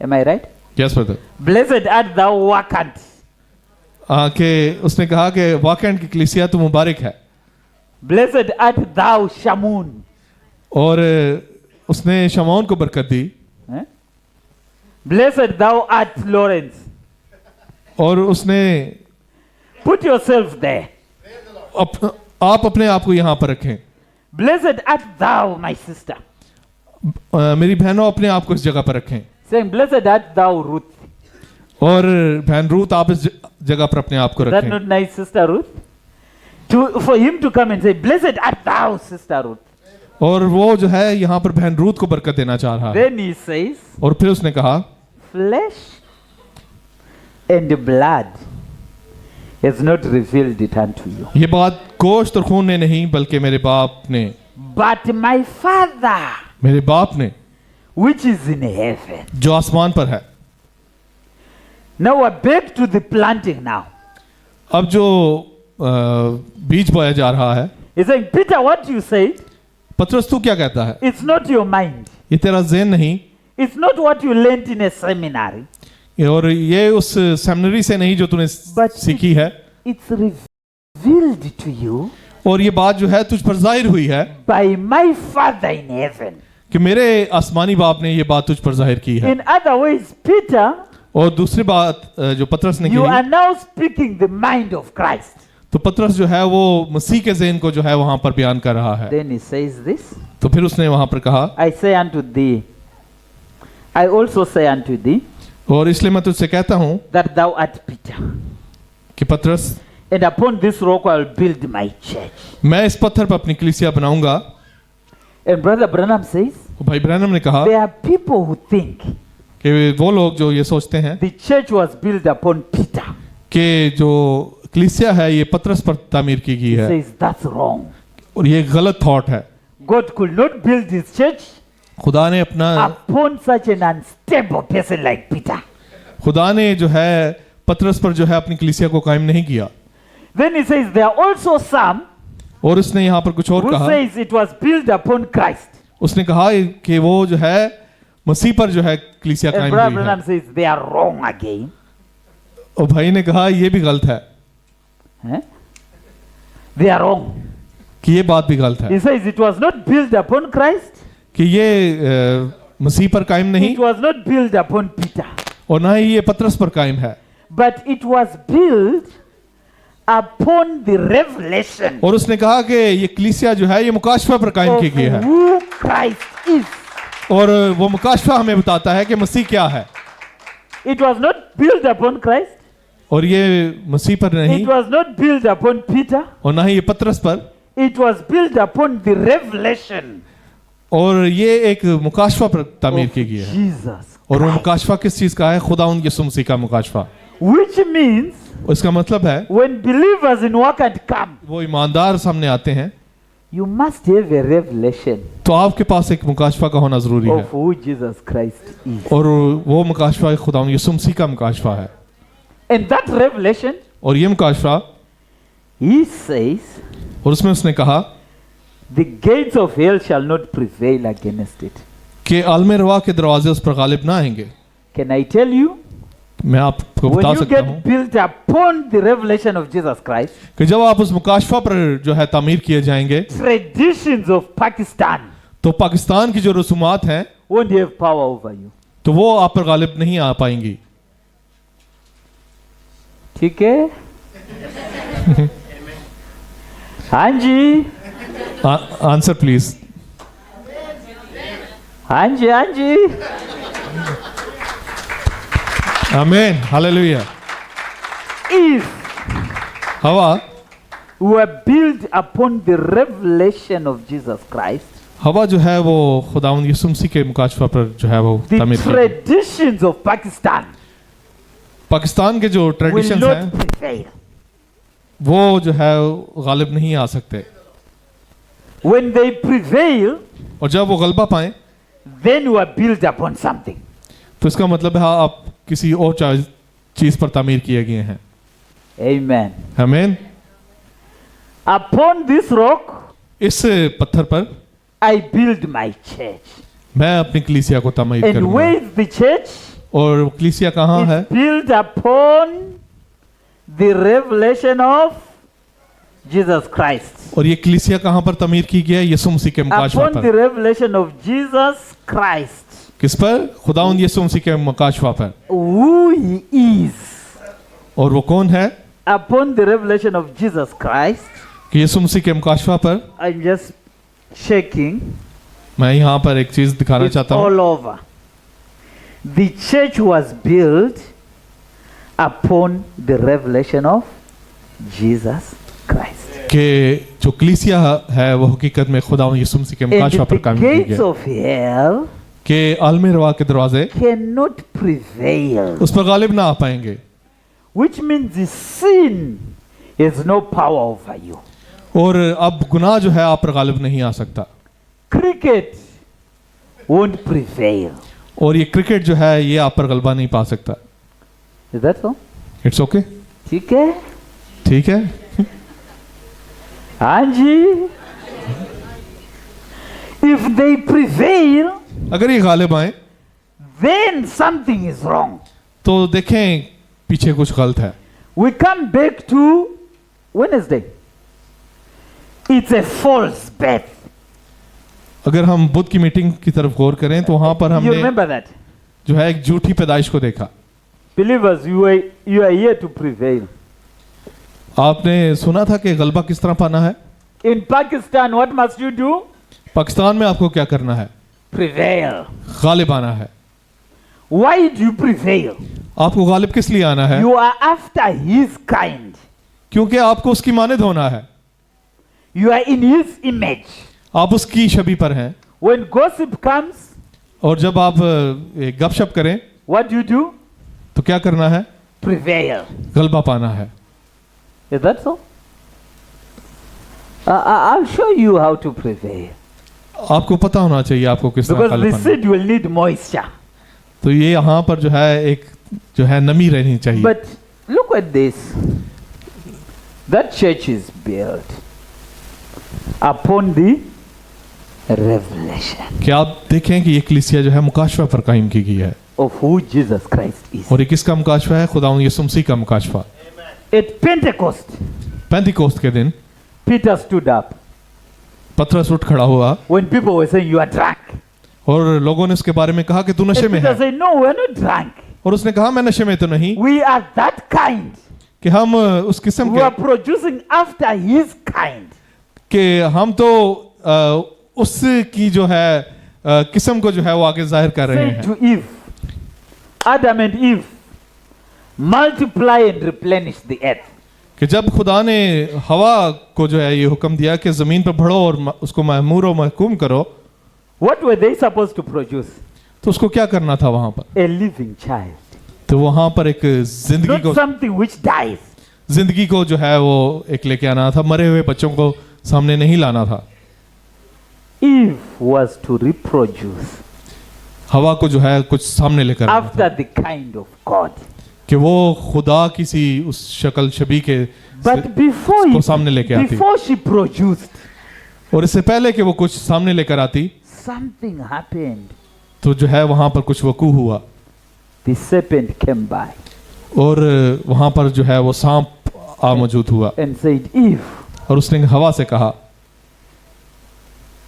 Am I right? Yes brother. Blessed art thou, vacant. कि उसने कहा कि वाकैंड की कलीसिया तू मुबारक है, Blessed art thou, Shamun. और उसने शमौन को बरकत दी। Eh? Blessed thou art, Lawrence. और उसने Put yourself there. आप अपने आप को यहाँ पर रखें। Blessed art thou, my sister. मेरी बहनों अपने आप को इस जगह पर रखें। Saying, Blessed art thou, Ruth. और बहन रूथ आप इस जगह पर अपने आप को Is that रखें। not nice, Sister Ruth? For him to come and say, Blessed art thou, Sister Ruth. और वो जो है यहाँ पर बहन रूथ को बरकत देना चाह रहा है। Then he says, और फिर उसने कहा, Flesh and blood has not revealed it unto you, ये बात गोश्त और खून ने नहीं बल्कि मेरे बाप ने, but my Father मेरे बाप ने which is in heaven. जो आसमान पर है। Now we're back to the planting now. अब जो बीज बोया जा रहा है, He's saying, Peter, what you say, पतरस तू क्या कहता है? it's not your mind. ये तेरा ज़हन नहीं, It's not what you learned in a seminary. और ये उस सेमिनरी से नहीं जो तूने But सीखी है, It's revealed to you और ये बात जो है तुझ पर जाहिर हुई है by my Father in heaven. कि मेरे आसमानी बाप ने ये बात तुझ पर जाहिर की है। In other words, Peter, और दूसरी बात जो पतरस ने you are की, now speaking the mind of Christ. तो पतरस जो है वो मसीह के ज़हन को जो है वहां पर बयान कर रहा है। Then he says this, तो फिर उसने वहां पर कहा, I say unto thee, I also say unto thee, और इसलिए मैं तुझसे कहता हूं that thou art Peter, कि पतरस, and upon this rock I will build my church. मैं इस पत्थर पर अपनी कलीसिया बनाऊंगा। And Brother Branham says, और भाई ब्रैनम ने कहा there are people who think कि वो लोग जो ये सोचते हैं the church was built upon Peter. कि जो कलीसिया है ये पतरस पर तामीर की गई He है, says that's wrong. और ये गलत थॉट है। God could not build his church खुदा ने अपना upon such an unstable person like Peter. खुदा ने जो है पतरस पर जो है अपनी कलीसिया को कायम नहीं किया। Then he says there are also some और उसने यहाँ पर कुछ और who कहा, says it was built upon Christ. उसने कहा कि वो जो है मसीह पर जो है कलीसिया And कायम Brother हुई है। Branham says they are wrong again. और भाई ने कहा ये भी गलत है, Eh? They are wrong. कि ये बात भी गलत है, He says it was not built upon Christ. कि ये मसीह पर कायम नहीं It was not built upon Peter. और ना ही ये पतरस पर कायम है, But it was built upon the revelation और उसने कहा कि ये कलीसिया जो है ये मुकाशफा पर कायम of की गई है। who Christ is. और वो मुकाशफा हमें बताता है कि मसीह क्या है, It was not built upon Christ. और ये मसीह पर नहीं It was not built upon Peter. और ना ही ये पतरस पर, It was built upon the revelation और ये एक मुकाशफा पर तामीर of की गई है। Jesus और वो Christ. मुकाशफा किस चीज का है? खुदा उन यीशु मसीह का मुकाशफा। Which means इसका मतलब है when believers in Wakant come, वो ईमानदार सामने आते हैं you must have a revelation तो आपके पास एक मुकाशफा का होना जरूरी है, of who Jesus Christ is. और वो मुकाशफा खुदा उन यीशु मसीह का मुकाशफा है। And that revelation, और ये मुकाशफा, he says, और उसमें उसने कहा the gates of hell shall not prevail against it. कि आलम रवा के दरवाजे उस पर गालिब ना आएंगे। Can I tell you? मैं आपको When बता you सकता हूँ get built upon the revelation of Jesus Christ, कि जब आप उस मुकाशफा पर जो है तामीर किए जाएंगे traditions of Pakistan तो पाकिस्तान की जो रसूमात हैं won't have power over you. तो वो आप पर गालिब नहीं आ पाएंगी। ठीक है? हाँ जी, आंसर प्लीज। हाँ जी, हाँ जी। आमीन, हालेलुया। If हवा were built upon the revelation of Jesus Christ, हवा जो है वो खुदावंद यीशु मसीह के मुकाशफा पर जो है वो the तामीर की। traditions of Pakistan पाकिस्तान के जो will ट्रेडिशंस not हैं prevail. वो जो है गालिब नहीं आ सकते, When they prevail, और जब वो गलबा पाएं then you are built upon something. तो इसका मतलब है आप किसी और चीज पर तामीर किए गए हैं। Amen. आमीन। Upon this rock, इस पत्थर पर I build my church. मैं अपनी कलीसिया को तामीर And करूंगा। where is the church? और कलीसिया कहाँ है? It's built upon the revelation of Jesus Christ. और ये कलीसिया कहाँ पर तामीर की गई है? यीशु मसीह के मुकाशफा Upon the पर। revelation of Jesus Christ, किस पर? खुदावंद यीशु मसीह के मुकाशफा पर। who he is. और वो कौन है? Upon the revelation of Jesus Christ, कि यीशु मसीह के मुकाशफा पर I'm just checking. मैं यहाँ पर एक चीज दिखाना It's चाहता हूँ। all over. The church was built upon the revelation of Jesus Christ. कि जो कलीसिया है वो हकीकत में खुदावंद यीशु मसीह के And मुकाशफा पर the काम की gates गई है। of hell कि आलमी रवा के दरवाजे cannot prevail. उस पर गालिब ना आ पाएंगे, Which means the sin has no power over you. और अब गुनाह जो है आप पर गालिब नहीं आ सकता, Cricket won't prevail. और ये क्रिकेट जो है ये आप पर गलबा नहीं पा सकता। Is that so? It's okay, ठीक है? ठीक है। हाँ जी. If they prevail, अगर ये गालिब आए then something is wrong. तो देखें पीछे कुछ गलत है। We come back to Wednesday. It's a false birth. अगर हम बुध की मीटिंग की तरफ गौर करें तो वहां पर You हमने remember that? जो है एक झूठी पैदाइश को देखा। Believers, you are here to prevail. आपने सुना था कि गलबा किस तरह पाना है। In Pakistan, what must you do? Pakistan में आपको क्या करना है? Prevail. गालिब आना है। Why do you prevail? आपको गालिब किस लिए आना है? You are after his kind. क्योंकि आपको उसकी मानद होना है, You are in his image. आप उसकी छवि पर हैं। When gossip comes, और जब आप गपशप करें what do you do? तो क्या करना है? Prevail. गलबा पाना है। Is that so? I'll show you how to prevail. आपको पता होना चाहिए आपको किस तरह Because गलबा the पाना है। seed will need moisture. तो ये यहाँ पर जो है एक जो है नमी रहनी चाहिए। But look at this. That church is built upon the revelation कि आप देखें कि ये कलीसिया जो है मुकाशफा पर कायम की गई है। of who Jesus Christ is. और ये किसका मुकाशफा है? खुदावंद यीशु मसीह का मुकाशफा। At Pentecost, पेंतिकोस्त के दिन Peter stood up पतरस उठ खड़ा हुआ when people were saying, "You are drunk." और लोगों ने उसके बारे में कहा कि तू नशे And में Peter है, said, "No, we're not drunk. और उसने कहा मैं नशे में तो नहीं, We are that kind. कि हम उस किस्म We are के producing after his kind." कि हम तो उसकी जो है किस्म को जो है वो आगे जाहिर कर रहे Said हैं। to Eve, Adam and Eve, multiply and replenish the earth. कि जब खुदा ने हवा को जो है ये हुक्म दिया कि जमीन पर बढ़ो और उसको महमूर और महकूम करो, What were they supposed to produce? तो उसको क्या करना था वहां पर? A living child. तो वहां पर एक जिंदगी Not को something which dies. जिंदगी को जो है वो एक लेके आना था, मरे हुए बच्चों को सामने नहीं लाना था। Eve was to reproduce हवा को जो है कुछ सामने लेकर आना था, after the kind of God. कि वो खुदा किसी उस शक्ल छवि के But before, को सामने लेके आती। before she produced, और इससे पहले कि वो कुछ सामने लेकर आती something happened. तो जो है वहां पर कुछ वकू हुआ, The serpent came by और वहां पर जो है वो सांप आ मौजूद हुआ and said, Eve, और उसने हवा से कहा,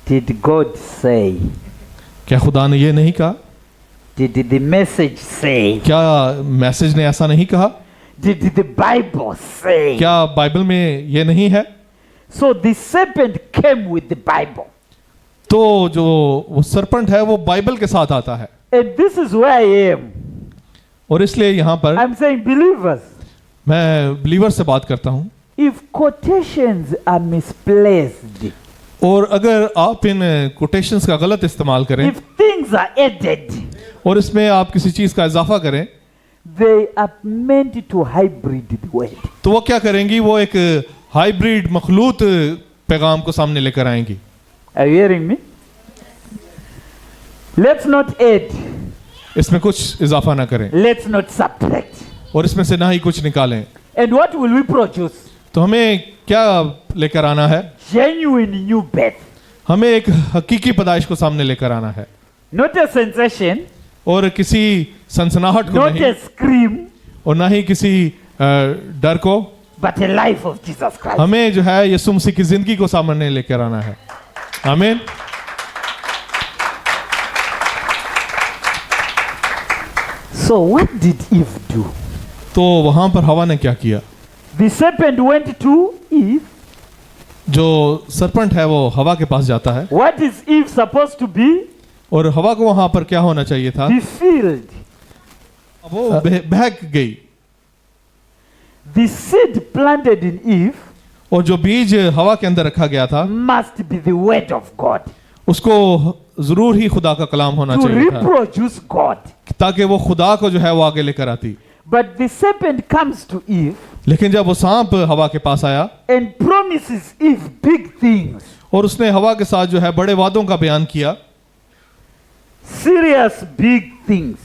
did God say? क्या खुदा ने ये नहीं कहा? Did the message say? क्या मैसेज ने ऐसा नहीं कहा? Did the Bible say? क्या बाइबल में ये नहीं है? So the serpent came with the Bible. तो जो वो सरपंट है वो बाइबल के साथ आता है, And this is where I am. और इसलिए यहाँ पर I'm saying, believers, मैं बिलीवर से बात करता हूँ। if quotations are misplaced, और अगर आप इन कोटेशंस का गलत इस्तेमाल करें if things are added, और इसमें आप किसी चीज का इजाफा करें, they are meant to hybrid the word. तो वो क्या करेंगी? वो एक हाइब्रिड मखलूत पैगाम को सामने लेकर आएंगी। Are you hearing me? Let's not add, इसमें कुछ इजाफा ना करें let's not subtract. और इसमें से ना ही कुछ निकालें। And what will we produce? तो हमें क्या लेकर आना है? Genuine new birth. हमें एक हकीकी पैदाइश को सामने लेकर आना है, Not a sensation, और किसी सनसनाहट को not नहीं, a scream, और ना ही किसी डर को। but a life of Jesus Christ. हमें जो है यीशु मसीह की जिंदगी को सामने लेकर आना है। आमीन। So what did Eve do? तो वहां पर हवा ने क्या किया? The serpent went to Eve. जो सरपंट है वो हवा के पास जाता है, What is Eve supposed to be? और हवा को वहां पर क्या होना चाहिए था? The field. वो बहक गई, The seed planted in Eve और जो बीज हवा के अंदर रखा गया था must be the word of God उसको जरूर ही खुदा का कलाम होना to चाहिए था, reproduce God. ताकि वो खुदा को जो है वो आगे लेकर आती। But the serpent comes to Eve लेकिन जब वो सांप हवा के पास आया and promises Eve big things, और उसने हवा के साथ जो है बड़े वादों का बयान किया, serious big things.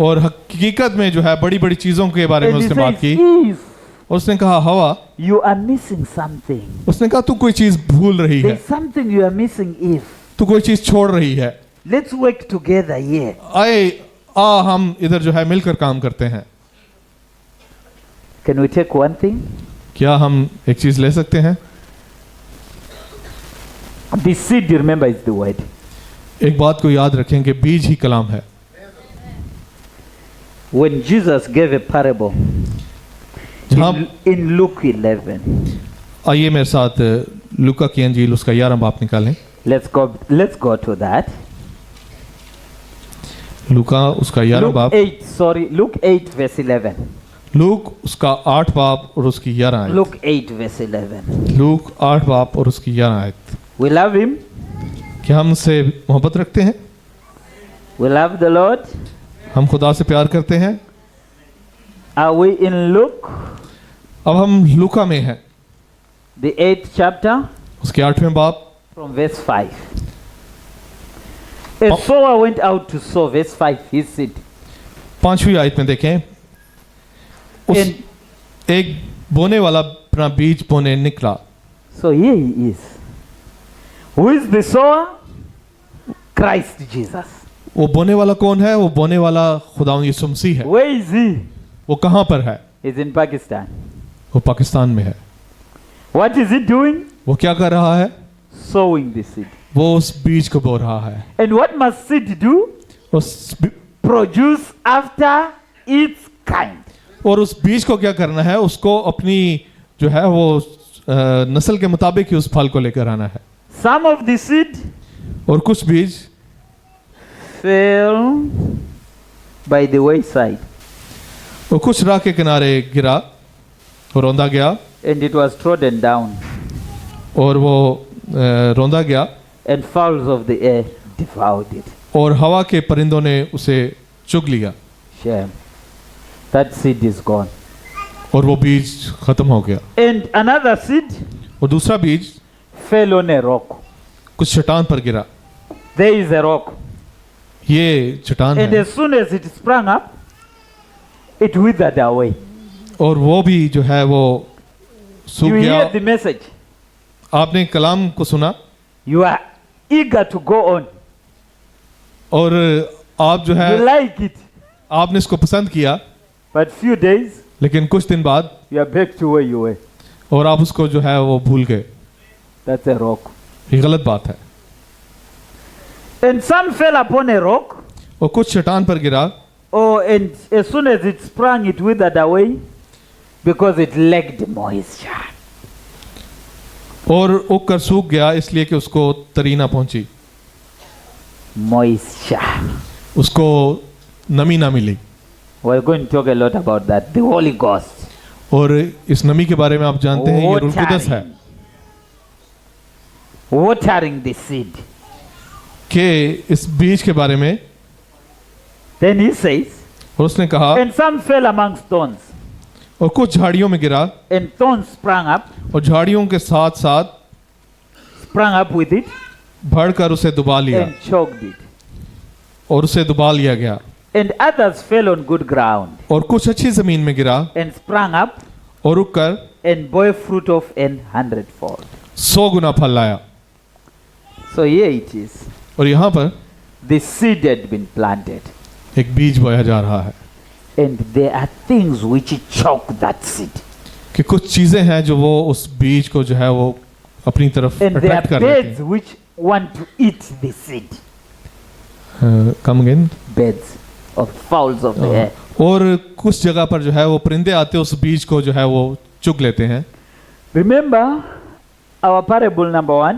और हकीकत में जो है बड़ी बड़ी चीजों के बारे में And he उसने बात says, की। Eve, और उसने कहा हवा, you are missing something. उसने कहा तू कोई चीज भूल रही है, There's something you are missing, Eve. तू कोई चीज छोड़ रही है। Let's work together here. हम इधर जो है मिलकर काम करते हैं। Can we take one thing? क्या हम एक चीज ले सकते हैं? The seed, remember, is the word. एक बात को याद रखें कि बीज ही कलाम है। When Jesus gave a parable जहाँ in Luke 11, आइए मेरे साथ लूका की अंजील उसका 11वां बाब निकालें। let's go to that. लूका उसका 11वां Luke बाब, 8, sorry, Luke 8 verse 11. लूक उसका 8 बाब और उसकी 11 आयत। Luke 8 verse 11. लूक 8 बाब और उसकी 11 आयत। We love him. क्या हम उससे मोहब्बत रखते हैं? We love the Lord. हम खुदा से प्यार करते हैं? Are we in Luke, अब हम लूका में हैं, the 8th chapter, उसके 8वें बाब from verse 5. A sower went out to sow, verse 5, his seed. 5वीं आयत में देखें, एक बोने वाला अपना बीज बोने निकला। So here he is. Who is the sower? Christ Jesus. वो बोने वाला कौन है? वो बोने वाला खुदावंद यीशु मसीह है। Where is he? वो कहाँ पर है? He's in Pakistan. वो पाकिस्तान में है। What is he doing? वो क्या कर रहा है? Sowing the seed. वो उस बीज को बो रहा है। And what must seed do? और Produce after its kind. उस बीज को क्या करना है? उसको अपनी जो है वो नस्ल के मुताबिक ही उस फल को लेकर आना है। Some of the seed और कुछ बीज fell by the wayside, और कुछ राह के किनारे गिरा और रौंदा गया, and it was trodden down, और वो रौंदा गया, and fowls of the air devoured it. और हवा के परिंदों ने उसे चुग लिया। Shame. That seed is gone. और वो बीज खत्म हो गया। And another seed और दूसरा बीज fell on a rock. कुछ चट्टान पर गिरा। There is a rock. ये चट्टान And है, as soon as it sprang up, it withered away. और वो भी जो है वो सूख You गया। hear the message. आपने कलाम को सुना You are eager to go on. और आप जो है You like it. आपने इसको पसंद किया, But few days, लेकिन कुछ दिन बाद you are back to where you were. और आप उसको जो है वो भूल गए। That's a rock. ये गलत बात है। And some fell upon a rock. और कुछ चट्टान पर गिरा, Oh, and as soon as it sprang, it withered away because it lacked moisture. और उगकर सूख गया इसलिए कि उसको तरी ना पहुंची, Moisture. उसको नमी ना मिली। We're going to talk a lot about that. The Holy Ghost. और इस नमी के बारे में आप जानते हैं ये रूह कुदस है Watering the seed. कि इस बीज के बारे में। Then he says, और उसने कहा and some fell among thorns, और कुछ झाड़ियों में गिरा, and thorns sprang up और झाड़ियों के साथ साथ with it, बढ़कर उसे दुबा लिया, and choked it. और उसे दुबा लिया गया। And others fell on good ground, और कुछ अच्छी जमीन में गिरा, and sprang up, और उगकर and bore fruit of 100-fold. 100 गुना फल लाया। So here it is. और यहाँ पर The seed had been planted, एक बीज बोया जा रहा है and there are things which choke that seed. कि कुछ चीजें हैं जो वो उस बीज को जो है वो अपनी तरफ And there अट्रैक्ट are कर लेते birds हैं। which want to eat the seed. Come again. Birds of fowls of the air. और कुछ जगह पर जो है वो परिंदे आते हैं उस बीज को जो है वो चुग लेते हैं। Remember our parable number 1?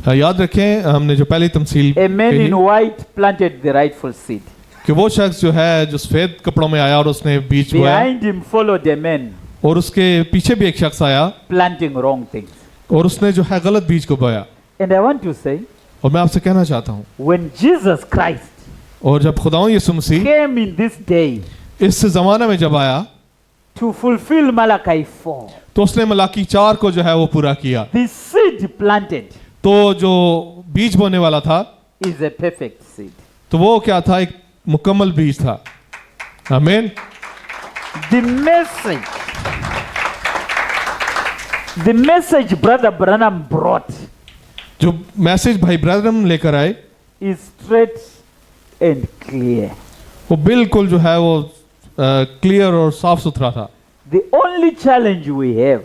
याद रखें हमने जो पहली तमसील A man कही in white planted the rightful seed. कि वो शख्स जो है जो सफेद कपड़ों में आया और उसने बीज बोया, Behind him followed a man और उसके पीछे भी एक शख्स आया planting wrong things. और उसने जो है गलत बीज को बोया। And I want to say, और मैं आपसे कहना चाहता हूँ, when Jesus Christ और जब खुदाऊं यीशु मसीह came in this day इस जमाने में जब आया to fulfill Malachi 4, तो उसने मलाकी 4 को जो है वो पूरा किया। the seed planted तो जो बीज बोने वाला था is a perfect seed. तो वो क्या था? एक मुकम्मल बीज था। आमीन। The message Brother Branham brought जो मैसेज भाई ब्रदरम लेकर आए is straight and clear. वो बिल्कुल जो है वो क्लियर और साफ सुथरा था। The only challenge we have,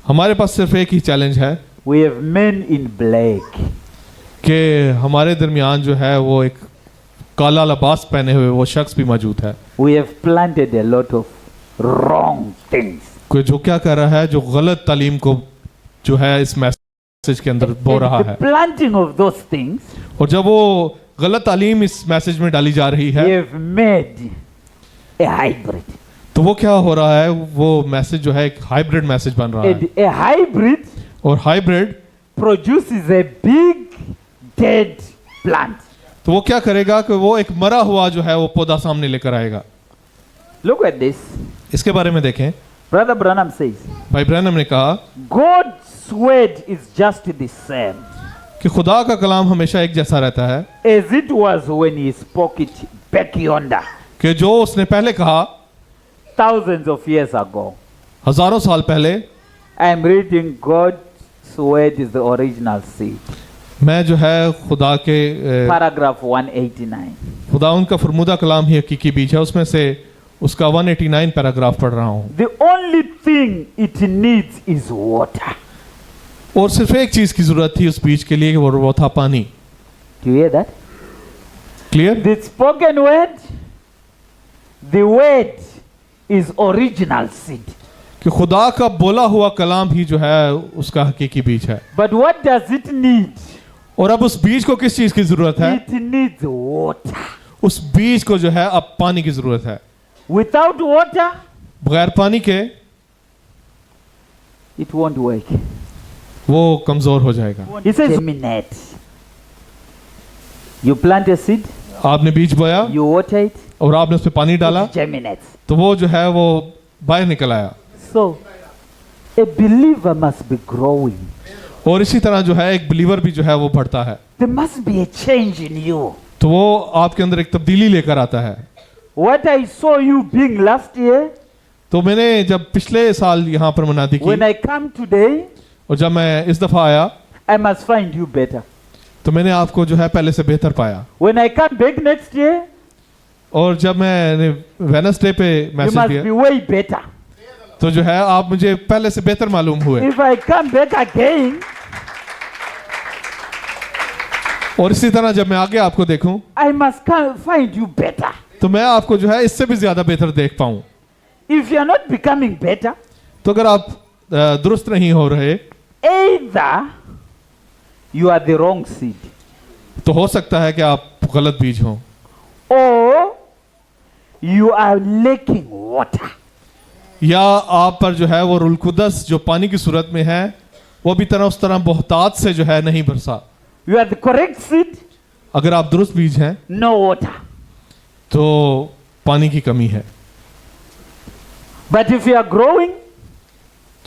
हमारे पास सिर्फ एक ही चैलेंज है we have men in black. कि हमारे दरमियान जो है वो एक काला लिबास पहने हुए वो शख्स भी मौजूद है। We have planted a lot of wrong things. कोई जो क्या कर रहा है, जो गलत तालीम को जो है इस मैसेज के अंदर बो रहा And है, the planting of those things, और जब वो गलत तालीम इस मैसेज में डाली जा रही we है have made a hybrid. तो वो क्या हो रहा है, वो मैसेज जो है एक हाइब्रिड मैसेज बन रहा है। And a hybrid और hybrid produces a big dead plant. तो वो क्या करेगा कि वो एक मरा हुआ जो है वो पौधा सामने लेकर आएगा। Look at this. इसके बारे में देखें, Brother Branham says, भाई ब्रैनम ने कहा God's word is just the same कि खुदा का कलाम हमेशा एक जैसा रहता है as it was when he spoke it back yonder, कि जो उसने पहले कहा thousands of years ago. हजारों साल पहले। I am reading God's word is the original seed. मैं जो है खुदा के Paragraph 189. खुदा उनका फरमुदा कलाम ही हकीकी बीज है, उसमें से उसका 189 पैराग्राफ पढ़ रहा हूँ। The only thing it needs is water. और सिर्फ एक चीज की जरूरत थी उस बीज के लिए, वो था पानी। Do you hear that? Clear? The spoken word, the word is original seed. कि खुदा का बोला हुआ कलाम ही जो है उसका हकीकी बीज है। But what does it need? और अब उस बीज को किस चीज की जरूरत है? It needs water. उस बीज को जो है अब पानी की जरूरत है। Without water, बगैर पानी के it won't work. वो कमजोर हो जाएगा। He says, germinate. You plant a seed, आपने बीज बोया you water it, और आपने उस पर पानी डाला it germinates. तो वो जो है वो बाहर निकल आया। So, a believer must be growing. और इसी तरह जो है एक बिलीवर भी जो है वो बढ़ता है। There must be a change in you. तो वो आपके अंदर एक तब्दीली लेकर आता है। What I saw you being last year, तो मैंने जब पिछले साल यहाँ पर मनाती की when I come today, और जब मैं इस दफा आया I must find you better. तो मैंने आपको जो है पहले से बेहतर पाया। When I come back next year, और जब मैंने वेडनेसडे पे you मैसेज must दिया be way better. तो जो है आप मुझे पहले से बेहतर मालूम हुए। If I come back again, और इसी तरह जब मैं आगे आपको देखूं I must find you better. तो मैं आपको जो है इससे भी ज्यादा बेहतर देख पाऊं। If you are not becoming better, तो अगर आप दुरुस्त नहीं हो रहे either you are the wrong seed, तो हो सकता है कि आप गलत बीज हों, or you are lacking water. या आप पर जो है वो रूल कुदस जो पानी की सूरत में है वो भी तरह उस तरह बहुतात से जो है नहीं बरसा। You are the correct seed, अगर आप दुरुस्त बीज हैं no water. तो पानी की कमी है, But if you are growing,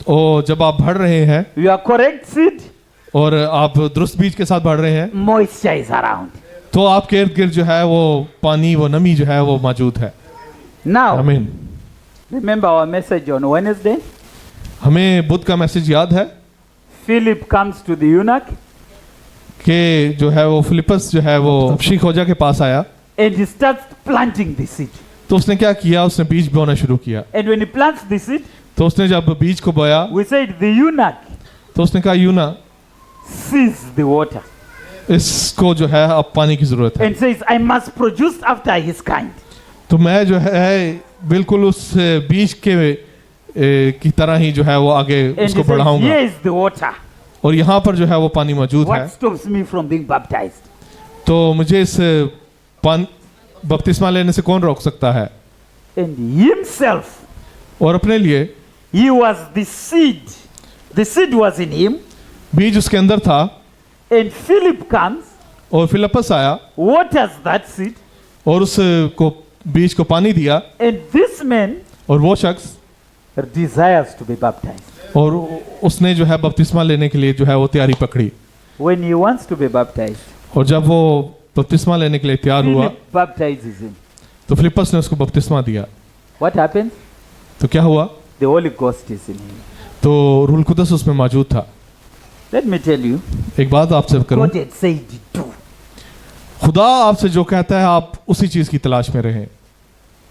और जब आप बढ़ रहे हैं you are correct seed, और आप दुरुस्त बीज के साथ बढ़ रहे हैं moisture is around. तो आपके इर्द गिर्द जो है वो पानी, वो नमी जो है वो मौजूद है। Now, आमीन। remember our message on Wednesday? हमें बुध का मैसेज याद है Philip comes to the eunuch कि जो है वो फिलिपस जो है वो शीख खोजा के पास आया, and he starts planting the seed. तो उसने क्या किया, उसने बीज बोना शुरू किया। And when he plants the seed, तो उसने जब बीज को बोया we said the eunuch तो उसने कहा यूना sees the water इसको जो है अब पानी की जरूरत है, and says, I must produce after his kind. तो मैं जो है बिल्कुल उस बीज के की तरह ही जो है वो आगे And he उसको says, बढ़ाऊंगा। here is the water. और यहाँ पर जो है वो पानी मौजूद है, What stops me from being baptized? तो मुझे इस बपतिस्मा लेने से कौन रोक सकता है। And himself, और अपने लिए he was the seed. The seed was in him. बीज उसके अंदर था, And Philip comes, और फिलिपस आया waters that seed. और उस को बीज को पानी दिया, And this man और वो शख्स desires to be baptized. और उसने जो है बपतिस्मा लेने के लिए जो है वो तैयारी पकड़ी। When he wants to be baptized, और जब वो बपतिस्मा लेने के लिए तैयार हुआ Philip baptizes him. तो फिलिपस ने उसको बपतिस्मा दिया। What happens? तो क्या हुआ, The Holy Ghost is in him. तो रूल कुदस उसमें मौजूद था। Let me tell you, एक बात आपसे करूं, God had said do. खुदा आपसे जो कहता है आप उसी चीज की तलाश में रहें।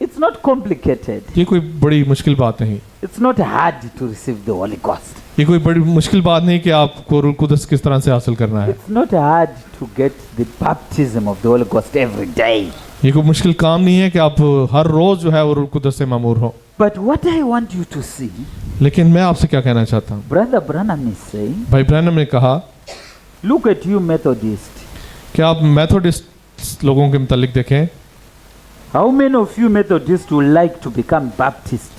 It's not complicated. ये कोई बड़ी मुश्किल बात नहीं, It's not hard to receive the Holy Ghost. ये कोई बड़ी मुश्किल बात नहीं कि आपको रूल कुदस किस तरह से हासिल करना है। It's not hard to get the baptism of the Holy Ghost every day. ये कोई मुश्किल काम नहीं है कि आप हर रोज जो है वो रूल कुदस से मामूर हो। But what I want you to see, लेकिन मैं आपसे क्या कहना चाहता हूँ, Brother Branham is saying, भाई ब्रैनम ने कहा look at you Methodist. कि आप मेथोडिस्ट लोगों के मुतालिक देखें How many of you Methodists would like to become Baptist?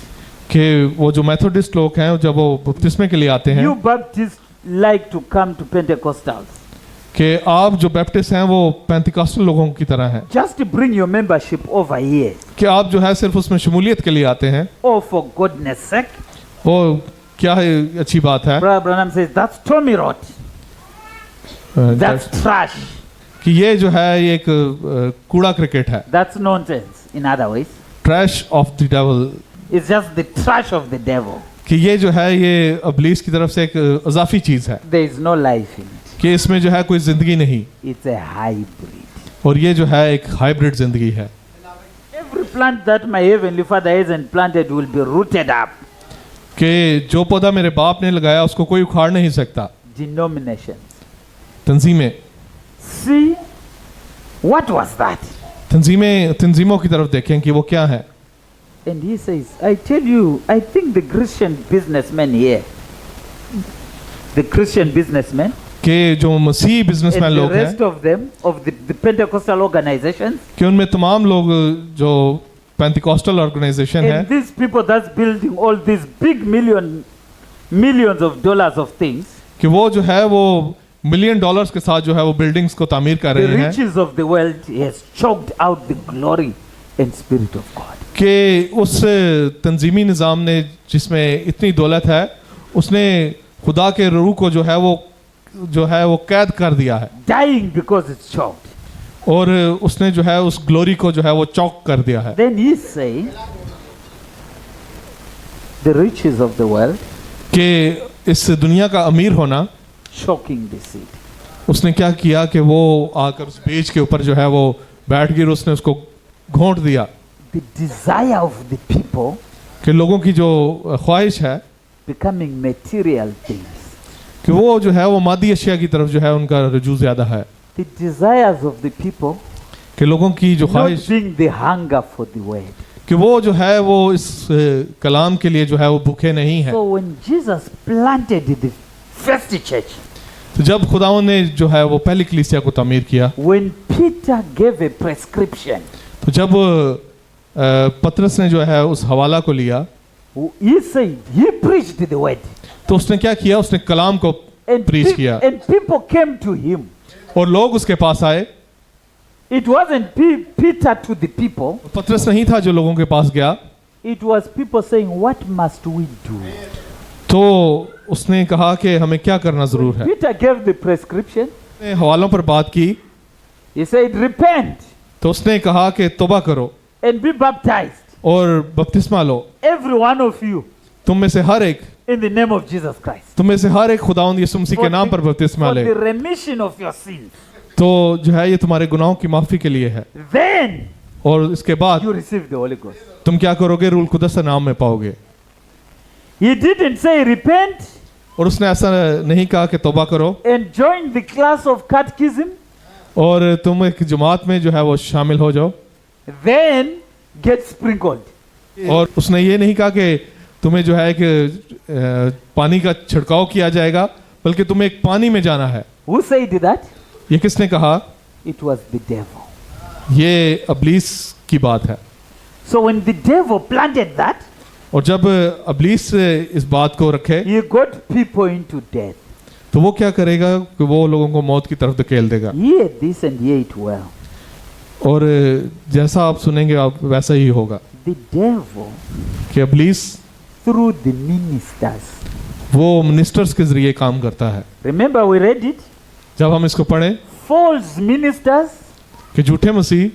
कि वो जो मेथोडिस्ट लोग हैं जब वो बपतिस्मे के लिए आते हैं You Baptists like to come to Pentecostals. कि आप जो बैप्टिस्ट हैं वो पेंतिकॉस्टल लोगों की तरह हैं, Just bring your membership over here. कि आप जो है सिर्फ उसमें शमूलियत के लिए आते हैं। Oh, for goodness sake. वो क्या है, अच्छी बात है Brother Branham says, that's Tommy Rot. That's trash. कि ये जो है ये एक कूड़ा क्रिकेट है, That's nonsense, in other ways. Trash of the devil, It's just the trash of the devil. कि ये जो है ये अबलीस की तरफ से एक अजाफी चीज है There is no life in it. कि इसमें जो है कोई जिंदगी नहीं, It's a hybrid. और ये जो है एक हाइब्रिड जिंदगी है। Every plant that my heavenly Father hasn't planted will be rooted up. कि जो पौधा मेरे बाप ने लगाया उसको कोई उखाड़ नहीं सकता। Denominations. तंजीमें, See, what was that? तंजीमों की तरफ देखें कि वो क्या है। And he says, I tell you, I think the Christian businessmen here, the Christian businessmen, कि जो मसीही बिजनेसमैन and the लोग हैं rest of them, of the Pentecostal organizations, कि उनमें तमाम लोग जो पेंतिकॉस्टल ऑर्गेनाइजेशन है, and these people that's building all these big millions of dollars of things, कि वो जो है वो $1,000,000 डॉलर्स के साथ जो है वो बिल्डिंग्स को तामीर कर the रहे हैं, riches of the world has choked out the glory and spirit of God. कि उस तंजीमी निज़ाम ने जिसमें इतनी दौलत है उसने खुदा के रूह को जो है वो कैद कर दिया है, Dying because it's choked. और उसने जो है उस ग्लोरी को जो है वो चौक कर दिया है। Then he saying, the riches of the world कि इस दुनिया का अमीर होना, choking the seed. उसने क्या किया कि वो आकर उस बीज के ऊपर जो है वो बैठ गई और उसने उसको घोंट दिया। The desire of the people कि लोगों की जो ख्वाहिश है becoming material things. कि वो जो है वो मादी अशिया की तरफ जो है उनका रुजू ज्यादा है, The desires of the people कि लोगों की जो not ख्वाहिश, being the hunger for the word. कि वो जो है वो इस कलाम के लिए जो है वो भूखे नहीं है। So when Jesus planted the first church, तो जब खुदावंद ने जो है वो पहली कलीसिया को तामीर किया, when Peter gave a prescription, तो जब पतरस ने जो है उस हवाला को लिया, he said, he preached the word. तो उसने क्या किया, उसने कलाम को And, प्रीच किया and people came to him. और लोग उसके पास आए। It wasn't Peter to the people. पतरस नहीं था जो लोगों के पास गया, It was people saying, what must we do? तो उसने कहा कि हमें क्या करना जरूर है। Peter gave the prescription. उसने हवालों पर बात की, He said, repent तो उसने कहा कि तौबा करो and be baptized, और बपतिस्मा लो, every one of you, तुम में से हर एक, in the name of Jesus Christ, तुम में से हर एक खुदावंद यीशु मसीह के नाम पर बपतिस्मा for ले, the remission of your sins. तो जो है ये तुम्हारे गुनाहों की माफी के लिए है। Then और इसके बाद you receive the Holy Ghost. तुम क्या करोगे, रूल कुदस के नाम में पाओगे। He didn't say repent और उसने ऐसा नहीं कहा कि तौबा करो and join the class of catechism, और तुम एक जमात में जो है वो शामिल हो जाओ, then get sprinkled. और उसने ये नहीं कहा कि तुम्हें जो है कि पानी का छिड़काव किया जाएगा, बल्कि तुम्हें एक पानी में जाना है। Who said that? ये किसने कहा? It was the devil. ये अब्लीस की बात है। So when the devil planted that, और जब अब्लीस इस बात को रखे, he got people into death. तो वो क्या करेगा कि वो लोगों को मौत की तरफ धकेल देगा। Hear this and hear it well. और जैसा आप सुनेंगे आप वैसा ही होगा The devil, कि अब्लीस through the ministers. वो मिनिस्टर्स के जरिए काम करता है। Remember we read it? जब हम इसको पढ़ें False ministers कि झूठे मसीह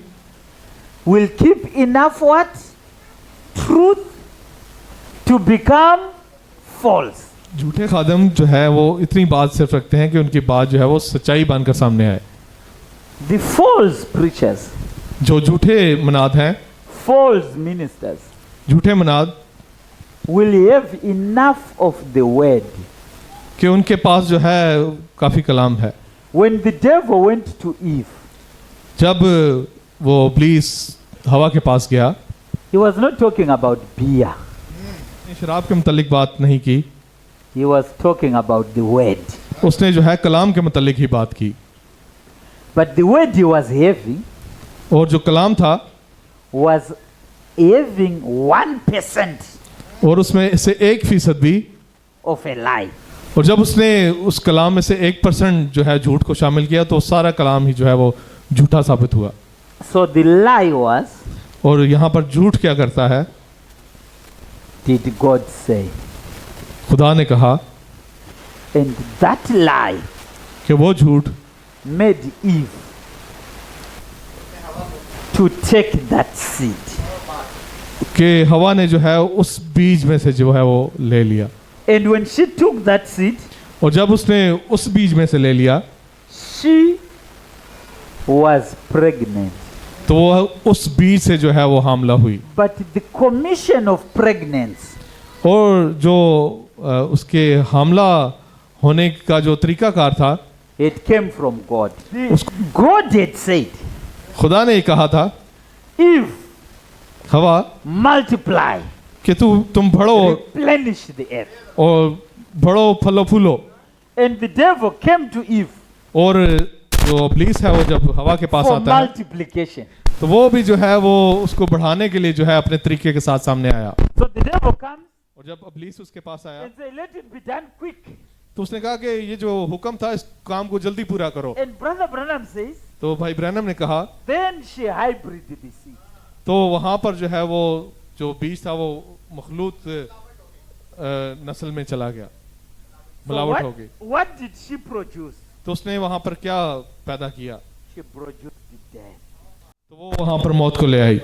will keep enough what? Truth to become false. झूठे खादम जो है वो इतनी बात सिर्फ रखते हैं कि उनकी बात जो है वो सच्चाई बनकर सामने आए। The false preachers, जो झूठे मनाद हैं, false ministers झूठे मनाद will have enough of the word. कि उनके पास जो है काफी कलाम है। When the devil went to Eve, जब वो इब्लीस हवा के पास गया, he was not talking about beer. शराब के मुतालिक बात नहीं की, He was talking about the word. उसने जो है कलाम के मुतालिक ही बात की। But the word he was having और जो कलाम था was having 1% और उसमें से 1% भी, of a lie. और जब उसने उस कलाम में से 1% जो है झूठ को शामिल किया तो सारा कलाम ही जो है वो झूठा साबित हुआ। So the lie was, और यहाँ पर झूठ क्या करता है? did God say? खुदा ने कहा And that lie कि वो झूठ made Eve to take that seed. कि हवा ने जो है उस बीज में से जो है वो ले लिया, And when she took that seed, और जब उसने उस बीज में से ले लिया she was pregnant. तो वो उस बीज से जो है वो हामला हुई। But the commission of pregnancy, और जो उसके हामला होने का जो तरीकाकार था, it came from God. उस- God had said, खुदा ने कहा था, Eve, हवा multiply, कि तुम बढ़ो replenish the earth. और बढ़ो, फलो फूलो। And the devil came to Eve और जो इब्लीस है वो जब हवा के पास for आता है multiplication. तो वो भी जो है वो उसको बढ़ाने के लिए जो है अपने तरीके के साथ सामने आया। So the devil comes और जब इब्लीस उसके पास आया and say, let it be done quick. तो उसने कहा कि ये जो हुक्म था इस काम को जल्दी पूरा करो। And Brother Branham says, तो भाई ब्रैनम ने कहा, then she hybrided the seed. तो वहां पर जो है वो जो बीज था वो मखलूत नस्ल में चला गया, So मिलावट हो गई। what did she produce? तो उसने वहां पर क्या पैदा किया? She produced the death. तो वो वहां पर मौत को ले आई।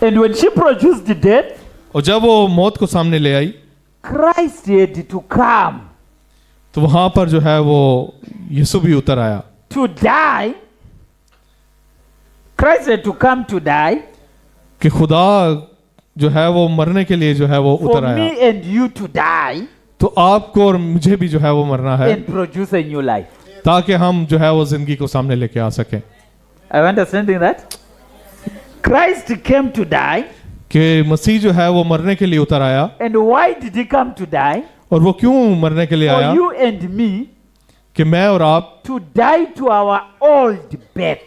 And when she produced the death, और जब वो मौत को सामने ले आई Christ had to come तो वहां पर जो है वो यीशु भी उतर आया। to die. Christ had to come to die कि खुदा जो है वो मरने के लिए जो है वो for उतर आया, me and you to die तो आपको और मुझे भी जो है वो मरना है and produce a new life. ताकि हम जो है वो जिंदगी को सामने लेके आ सकें। Are you understanding that? Christ came to die. कि मसीह जो है वो मरने के लिए उतर आया। And why did he come to die? और वो क्यों मरने के लिए for आया? you and me कि मैं और आप, to die to our old birth.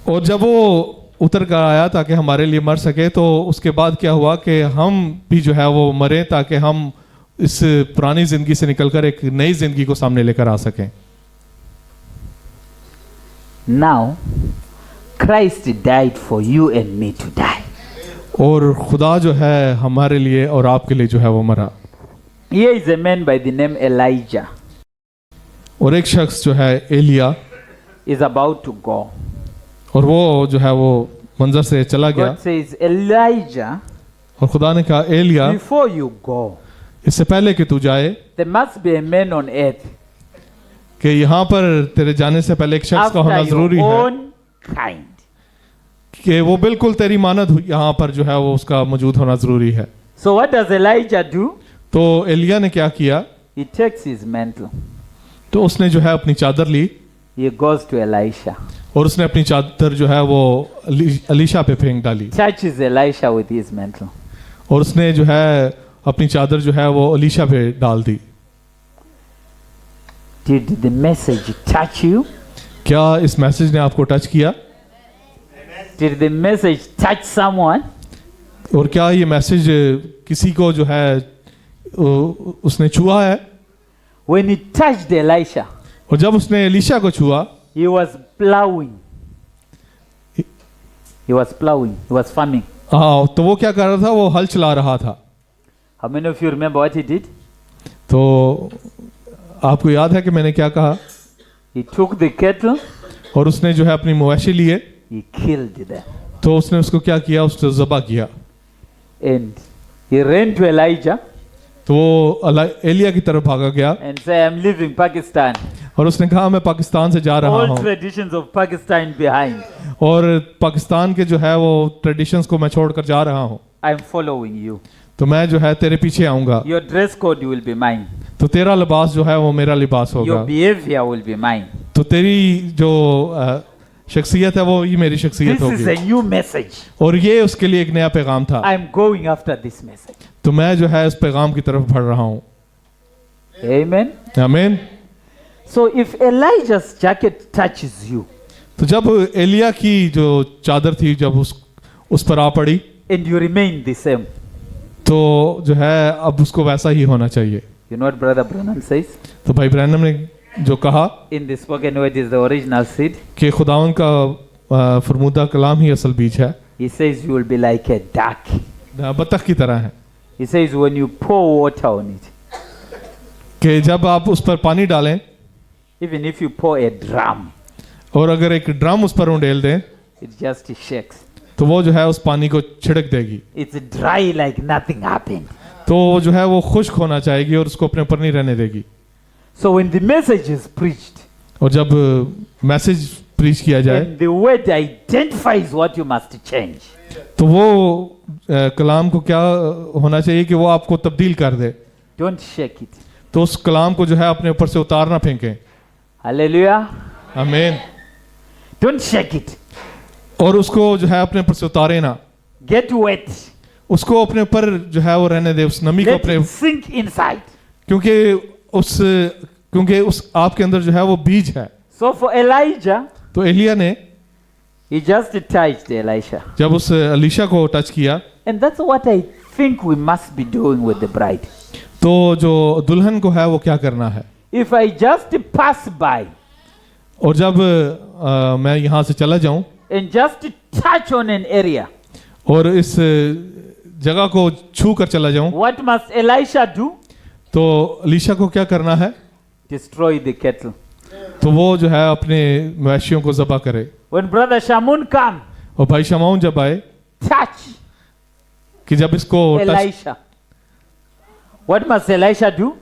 और जब वो उतर कर आया ताकि हमारे लिए मर सके, तो उसके बाद क्या हुआ कि हम भी जो है वो मरे ताकि हम इस पुरानी जिंदगी से निकलकर एक नई जिंदगी को सामने लेकर आ सकें। Now, Christ died for you and me to die. और खुदा जो है हमारे लिए और आपके लिए जो है वो मरा। Here is a man by the name Elijah. और एक शख्स जो है Elia, Is about to go. और वो जो है वो मंजर से चला गया। God says, Elijah, और खुदा ने कहा, एलिया, before you go, इससे पहले कि तू जाए, there must be a man on earth कि यहाँ पर तेरे जाने से पहले एक शख्स का होना after जरूरी your है own kind. कि वो बिल्कुल तेरी मानद यहाँ पर जो है वो उसका मौजूद होना जरूरी है। So what does Elijah do? तो एलिया ने क्या किया? He takes his mantle. तो उसने जो है अपनी चादर ली He goes to Elisha. और उसने अपनी चादर जो है वो अलीशा पे फेंक डाली, Touches Elisha with his mantle. और उसने जो है अपनी चादर जो है वो अलीशा पे डाल दी। Did the message touch you? क्या इस मैसेज ने आपको टच किया? Did the message touch someone? और क्या ये मैसेज किसी को जो है उसने छुआ है? When he touched Elisha, और जब उसने अलीशा को छुआ, he was plowing. He was plowing. He was farming. हाँ, तो वो क्या कर रहा था? वो हल चला रहा था। How many of you remember what he did? तो आपको याद है कि मैंने क्या कहा? He took the cattle, और उसने जो है अपनी मवेशी लिए, he killed them. तो उसने उसको क्या किया? उसको ज़बह किया। And he ran to Elijah तो वो एलिया की तरफ भागा गया and said, I'm leaving Pakistan. और उसने कहा, मैं पाकिस्तान से जा रहा All हूँ traditions of Pakistan behind. और पाकिस्तान के जो है वो ट्रेडिशंस को मैं छोड़कर जा रहा हूँ, I'm following you. तो मैं जो है तेरे पीछे आऊंगा, Your dress code will be mine. तो तेरा लिबास जो है वो मेरा लिबास होगा, Your behavior will be mine. तो तेरी जो शख्सियत है वो ये मेरी शख्सियत This is होगी। a new message. और ये उसके लिए एक नया पैगाम था। I'm going after this message. तो मैं जो है इस पैगाम की तरफ बढ़ रहा हूँ। Amen. आमीन। So if Elijah's jacket touches you तो जब एलिया की जो चादर थी जब उस पर आ पड़ी, and you remain the same, तो जो है अब उसको वैसा ही होना चाहिए। you know what Brother Branham says? तो भाई ब्रैनम ने जो कहा In the spoken word is the original seed. कि खुदावन का फरमूदा कलाम ही असल बीज है, He says you will be like a duck. बतख की तरह है, He says when you pour water on it, कि जब आप उस पर पानी डालें, even if you pour a drum, और अगर एक ड्रम उस पर उंडेल दें, it just shakes. तो वो जो है उस पानी को छिड़क देगी, It's dry like nothing happened. तो वो जो है वो खुश्क होना चाहेगी और उसको अपने ऊपर नहीं रहने देगी। So when the message is preached, और जब मैसेज प्रीच किया जाए, and the word identifies what you must change, तो वो कलाम को क्या होना चाहिए कि वो आपको तब्दील कर दे, don't shake it. तो उस कलाम को जो है अपने ऊपर से उतार ना फेंकें। Hallelujah. आमीन। Don't shake it. और उसको जो है अपने ऊपर से उतारे ना, Get wet. उसको अपने ऊपर जो है वो रहने दे, उस नमी को Let अपने, it sink inside. क्योंकि उस आपके अंदर जो है वो बीज है। So for Elijah, तो एलिया ने he just touched Elisha. जब उस अलीशा को टच किया, And that's what I think we must be doing with the bride. तो जो दुल्हन को है वो क्या करना है? If I just pass by और जब मैं यहाँ से चला जाऊं and just touch on an area, और इस जगह को छू कर चला जाऊं, what must Elisha do? तो अलीशा को क्या करना है? Destroy the cattle. तो वो जो है अपने मवेशियों को ज़बह करे। When Brother Shamun come, और भाई शमाउन जब आए touch कि जब इसको Elisha. What must Elisha do?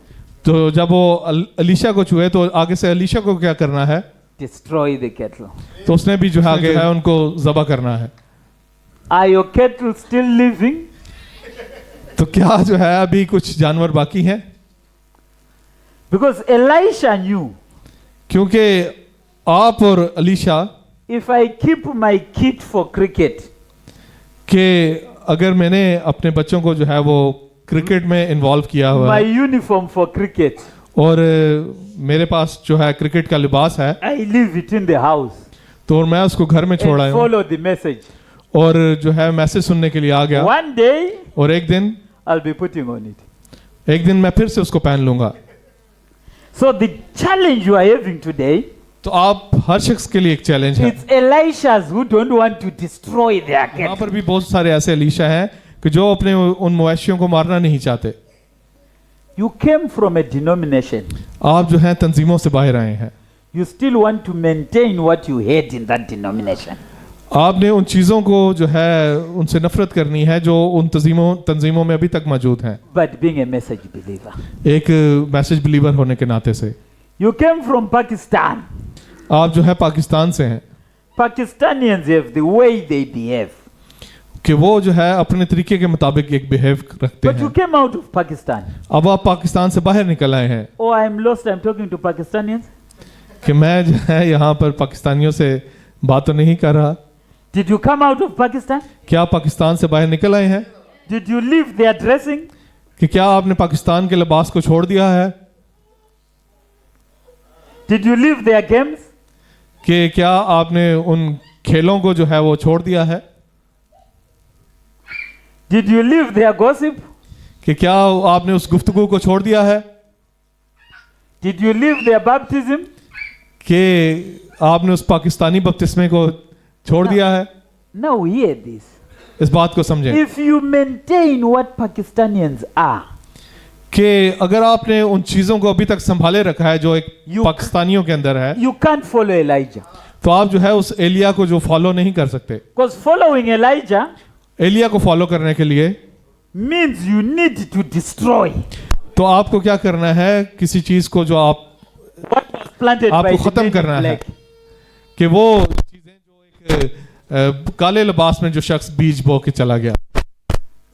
तो जब वो अलीशा को छुए तो आगे से अलीशा को क्या करना है? Destroy the cattle. तो उसने भी जो है आगे है उनको ज़बह करना है। Are your cattle still living? तो क्या जो है अभी कुछ जानवर बाकी हैं? Because Elisha knew, क्योंकि आप और Alisha if I keep my kid for cricket, कि अगर मैंने अपने बच्चों को जो है वो क्रिकेट में इन्वॉल्व किया हुआ My है uniform for cricket, और मेरे पास जो है क्रिकेट का लिबास है, I leave it in the house तो मैं उसको घर में छोड़ and आया हूँ follow the message. और जो है मैसेज सुनने के लिए आ गया। One day, और एक दिन I'll be putting on it. मैं फिर से उसको पहन लूंगा। So the challenge you are having today, तो आप हर शख्स के लिए एक चैलेंज है। it's Elishas who don't want to destroy their यहाँ cattle. पर भी बहुत सारे ऐसे एलीशा हैं कि जो अपने उन मवेशियों को मारना नहीं चाहते। You came from a denomination. आप जो हैं तंजीमों से बाहर आए हैं, You still want to maintain what you had in that denomination. आपने उन चीज़ों को जो है उनसे नफरत करनी है जो उन तंजीमों में अभी तक मौजूद हैं, But being a message believer. एक मैसेज बिलीवर होने के नाते से। You came from Pakistan. आप जो है पाकिस्तान से हैं Pakistanians have the way they behave. कि वो जो है अपने तरीके के मुताबिक एक बिहेव रखते But you हैं। came out of Pakistan. अब आप पाकिस्तान से बाहर निकल आए हैं Oh, I'm lost. I'm talking to Pakistanians. कि मैं जो है यहाँ पर पाकिस्तानियों से बात तो नहीं कर रहा। Did you come out of Pakistan? क्या आप पाकिस्तान से बाहर निकल आए हैं? Did you leave their dressing? कि क्या आपने पाकिस्तान के लिबास को छोड़ दिया है? Did you leave their games? कि क्या आपने उन खेलों को जो है वो छोड़ दिया है? Did you leave their gossip? कि क्या आपने उस गुफ्तगू को छोड़ दिया है? Did you leave their baptism? कि आपने उस पाकिस्तानी बपतिस्मे को छोड़ दिया है? Now hear this. इस बात को समझें If you maintain what Pakistanians are, कि अगर आपने उन चीजों को अभी तक संभाले रखा है जो एक पाकिस्तानियों के अंदर है, you can't follow Elijah. तो आप जो है उस एलिया को जो फॉलो नहीं कर सकते। Because following Elijah एलिया को फॉलो करने के लिए means you need to destroy तो आपको क्या करना है, किसी चीज को जो आप what was planted by आपको the खत्म men in करना है black. कि वो चीजें जो एक काले लिबास में जो शख्स बीज बो के चला गया।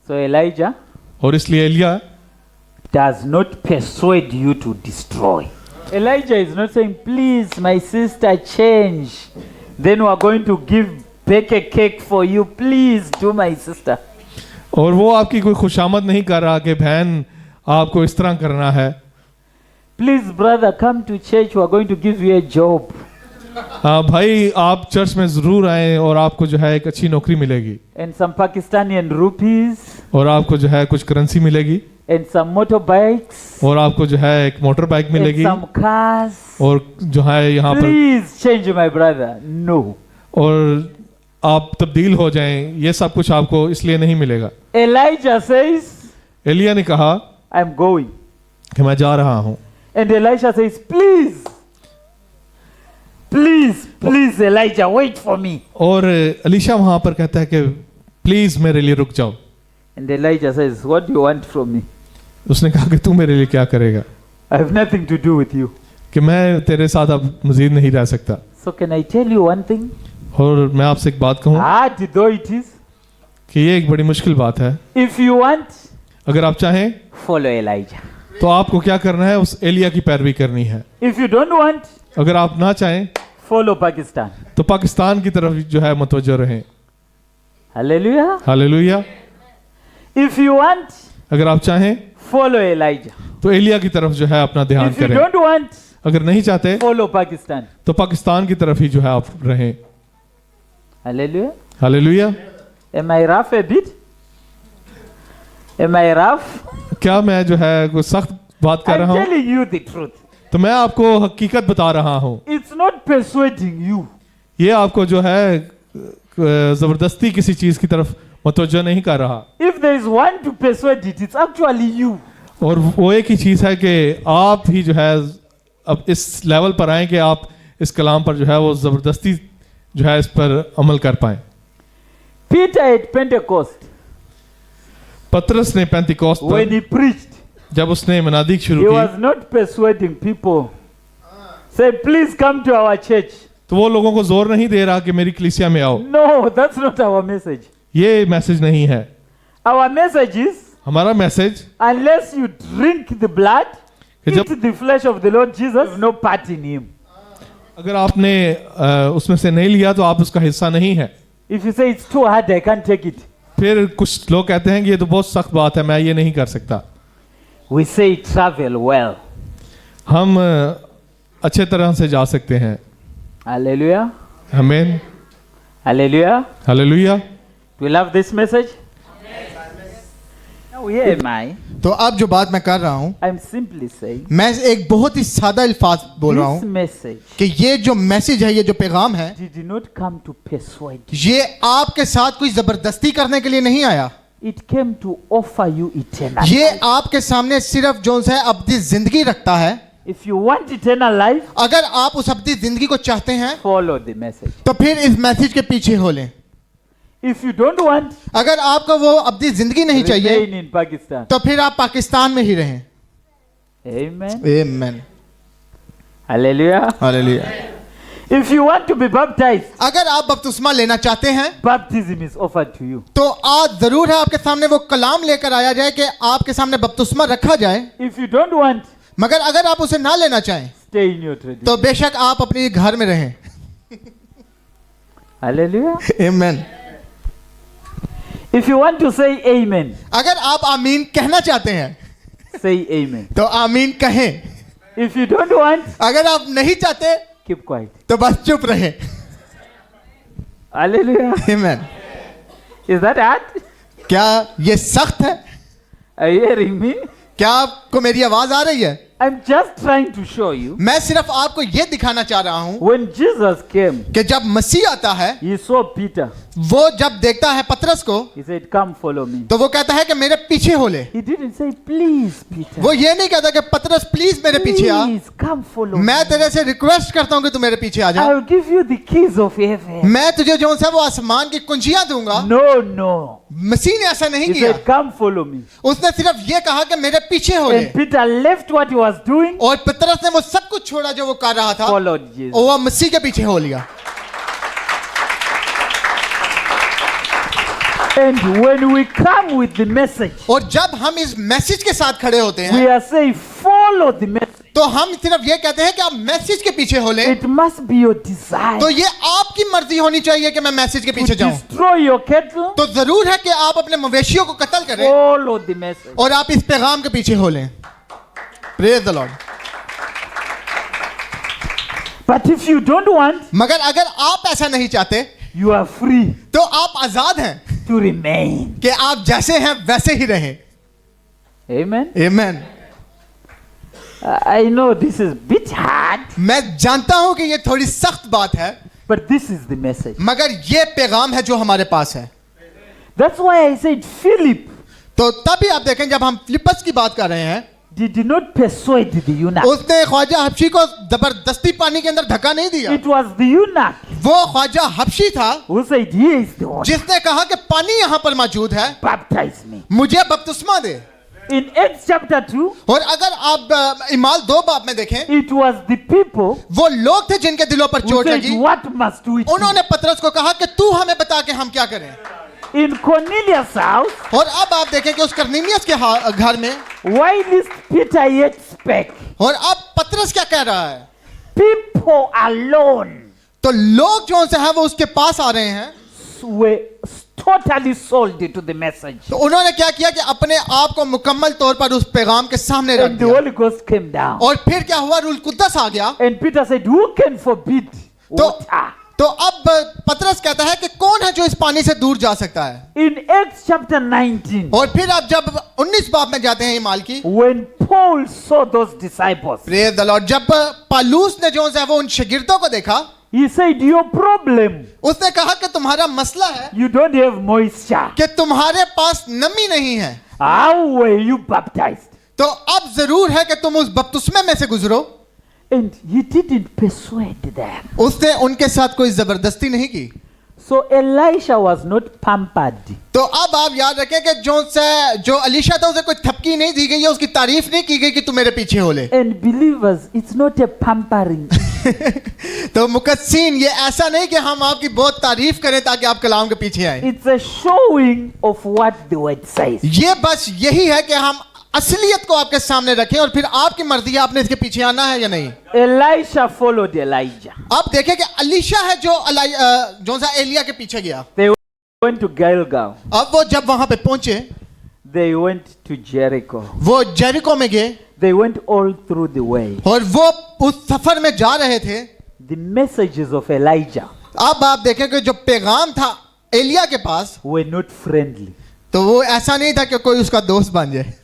So Elijah और इसलिए Elia does not persuade you to destroy. Elijah is not saying, please, my sister, change. Then we are going to bake a cake for you. Please do, my sister. और वो आपकी कोई खुशामद नहीं कर रहा कि बहन आपको इस तरह करना है। Please, brother, come to church. We are going to give you a job. हाँ भाई, आप चर्च में जरूर आए और आपको जो है एक अच्छी नौकरी मिलेगी And some Pakistani rupees. और आपको जो है कुछ करेंसी मिलेगी And some motorbikes. और आपको जो है एक मोटर बाइक And मिलेगी some cars. और जो है यहाँ पर Please change, my brother. No. और आप तब्दील हो जाएं, ये सब कुछ आपको इसलिए नहीं मिलेगा। Elijah says, एलिया ने कहा I'm going. कि मैं जा रहा हूँ And Elisha says, please, Elijah, wait for me. और अलीशा वहां पर कहता है कि प्लीज मेरे लिए रुक जाओ। And Elijah says, what do you want from me? उसने कहा कि तू मेरे लिए क्या करेगा, I have nothing to do with you. कि मैं तेरे साथ अब मजीद नहीं रह सकता। So can I tell you one thing? और मैं आपसे एक बात कहूँ Hard though it is, कि ये एक बड़ी मुश्किल बात है। if you want, अगर आप चाहें follow Elijah. तो आपको क्या करना है, उस एलिया की पैरवी करनी है। If you don't want, अगर आप ना चाहें follow Pakistan. तो पाकिस्तान की तरफ जो है मुतवज्जो रहें। Hallelujah. Hallelujah. If you want, अगर आप चाहें follow Elijah. तो एलिया की तरफ जो है अपना ध्यान If you करें। don't want, अगर नहीं चाहते follow Pakistan. तो पाकिस्तान की तरफ ही जो है आप रहें। Hallelujah. Hallelujah. Am I rough a bit? Am I rough? क्या मैं जो है कोई सख्त बात कर I'm रहा हूँ? telling you the truth. तो मैं आपको हकीकत बता रहा हूँ। It's not persuading you. ये आपको जो है जबरदस्ती किसी चीज की तरफ मुतवज्जो नहीं कर रहा। If there is one to persuade it, it's actually you. और वो एक ही चीज है कि आप ही जो है अब इस लेवल पर आए कि आप इस कलाम पर जो है वो जबरदस्ती जो है इस पर अमल कर पाए। Peter at Pentecost, पतरस ने पेंतिकोस्त when पर he preached, जब उसने मनादी he शुरू was की not persuading people. Say, please come to our church. तो वो लोगों को जोर नहीं दे रहा कि मेरी कलीसिया में आओ। No, that's not our message. ये मैसेज नहीं है। Our message is, हमारा message unless you drink the blood, कि eat जब the flesh of the Lord Jesus, have no part in him. अगर आपने उसमें से नहीं लिया तो आप उसका हिस्सा नहीं है। If you say it's too hard, I can't take it. फिर कुछ लोग कहते हैं कि ये तो बहुत सख्त बात है, मैं ये नहीं कर सकता। We say travel well. हम अच्छे तरह से जा सकते हैं। Hallelujah. आमीन। Hallelujah. Hallelujah. Do you love this message? Now here am I. तो अब जो बात मैं कर रहा हूँ, I'm simply saying मैं एक बहुत ही सादा अल्फाज बोल रहा this हूँ message कि ये जो मैसेज है, ये जो पैगाम है, did not come to persuade you. ये आपके साथ कोई जबरदस्ती करने के लिए नहीं आया। It came to offer you eternal ये life. आपके सामने सिर्फ जो है अब्दी जिंदगी रखता है। If you want eternal life, अगर आप उस अब्दी जिंदगी को चाहते हैं follow the message. तो फिर इस मैसेज के पीछे हो लें। If you don't want, अगर आपको वो अब्दी जिंदगी नहीं चाहिए remain in Pakistan. तो फिर आप पाकिस्तान में ही रहें। Amen. आमीन। Hallelujah. Hallelujah. If you want to be baptized, अगर आप बपतिस्मा लेना चाहते हैं baptism is offered to you. तो आज जरूर है आपके सामने वो कलाम लेकर आया जाए कि आपके सामने बपतिस्मा रखा जाए। If you don't want, मगर अगर आप उसे ना लेना चाहें stay in your tradition. तो बेशक आप अपने घर में रहें। Hallelujah. आमीन। If you want to say amen, अगर आप आमीन कहना चाहते हैं say amen. तो आमीन कहें। If you don't want, अगर आप नहीं चाहते keep quiet. तो बस चुप रहें। Hallelujah. आमीन। Is that hard? क्या ये सख्त है? Are you hearing me? क्या आपको मेरी आवाज आ रही है? I'm just trying to show you. मैं सिर्फ आपको ये दिखाना चाह रहा हूं When Jesus came, कि जब मसीह आता है, he saw Peter. वो जब देखता है पतरस को He said, "Come, follow me." तो वो कहता है कि मेरे पीछे हो ले। He didn't say, "Please, Peter." वो ये नहीं कहता कि पतरस प्लीज मेरे पीछे आ, Please, come follow me. मैं तेरे से रिक्वेस्ट करता हूं कि तू मेरे पीछे आ जा। I will give you the keys of heaven. मैं तुझे जो है वो आसमान की कुंजियां दूंगा। No, no. मसीह ने ऐसा नहीं He किया। said, "Come, follow me." उसने सिर्फ ये कहा कि मेरे पीछे हो ले, And Peter left what he was doing, और पतरस ने वो सब कुछ छोड़ा जो वो कर रहा था, followed Jesus. और वो मसीह के पीछे हो लिया। And when we come with the message, और जब हम इस मैसेज के साथ खड़े होते हैं we are saying, "Follow the message." तो हम सिर्फ ये कहते हैं कि आप मैसेज के पीछे हो ले। It must be your desire तो ये आपकी मर्जी होनी चाहिए कि मैं मैसेज के to पीछे जाऊं। destroy your cattle. तो जरूर है कि आप अपने मवेशियों को कत्ल करें Follow the message. और आप इस पैगाम के पीछे हो लें। Praise the Lord. But if you don't want, मगर अगर आप ऐसा नहीं चाहते you are free तो आप आजाद हैं to remain. कि आप जैसे हैं वैसे ही रहें। Amen. आमीन। I know this is bit hard, मैं जानता हूं कि ये थोड़ी सख्त बात है, but this is the message. मगर ये पैगाम है जो हमारे पास है। That's why I said Philip तो तभी आप देखें जब हम फिलिप्पस की बात कर रहे हैं, did not persuade the eunuch. उसने ख्वाजा हबशी को जबरदस्ती पानी के अंदर धक्का नहीं दिया। It was the eunuch वो ख्वाजा हबशी था who said, "Here is the water. जिसने कहा कि पानी यहाँ पर मौजूद है, Baptize me." मुझे बपतिस्मा दे। In Acts chapter 2, और अगर आप इमाल 2 बाब में देखें, it was the people वो लोग थे जिनके दिलों पर who चोट said, लगी। "What must we do?" उन्होंने पतरस को कहा कि तू हमें बता के हम क्या करें। In Cornelius' house, और अब आप देखें कि उस करनीनियस के घर में, whilst Peter yet spake, और अब पतरस क्या कह रहा है, people alone तो लोग जो से है वो उसके पास आ रहे हैं। were totally sold to the message. तो उन्होंने क्या किया कि अपने आप को मुकम्मल तौर पर उस पैगाम के सामने रख And the दिया। Holy Ghost came down. और फिर क्या हुआ, रूल कुद्दस आ गया। And Peter said, "Who can forbid तो water?" तो अब पतरस कहता है कि कौन है जो इस पानी से दूर जा सकता है। In Acts chapter 19, और फिर आप जब 19 बाब में जाते हैं इमाल की, when Paul saw those disciples, praise the Lord, जब पालूस ने जो है वो उन शागिर्दों को देखा, he said, "Your problem, उसने कहा कि तुम्हारा मसला है you don't have moisture. कि तुम्हारे पास नमी नहीं है, How were you baptized?" तो अब जरूर है कि तुम उस बपतिस्मे में से गुजरो। And he didn't persuade them. उसने उनके साथ कोई जबरदस्ती नहीं की। So Elisha was not pampered. तो अब आप याद रखें कि जो अलीशा था उसे कोई थपकी नहीं दी गई है, उसकी तारीफ नहीं की गई कि तू मेरे पीछे हो ले। And believers, it's not a pampering. तो मुकद्दसीन, ये ऐसा नहीं कि हम आपकी बहुत तारीफ करें ताकि आप कलाम के पीछे आए। It's a showing of what the word says. ये बस यही है कि हम असलियत को आपके सामने रखें और फिर आपकी मर्जी है आपने इसके पीछे आना है या नहीं। Elisha followed Elijah. अब देखें कि अलीशा है जो जो सा एलिया के पीछे गया। They went to Gilgal. अब वो जब वहां पे पहुंचे, They went to Jericho. वो जेरिको में गए They went all through the way. और वो उस सफर में जा रहे थे। The messages of Elijah अब आप देखें कि जो पैगाम था एलिया के पास, were not friendly. तो वो ऐसा नहीं था कि कोई उसका दोस्त बन जाए।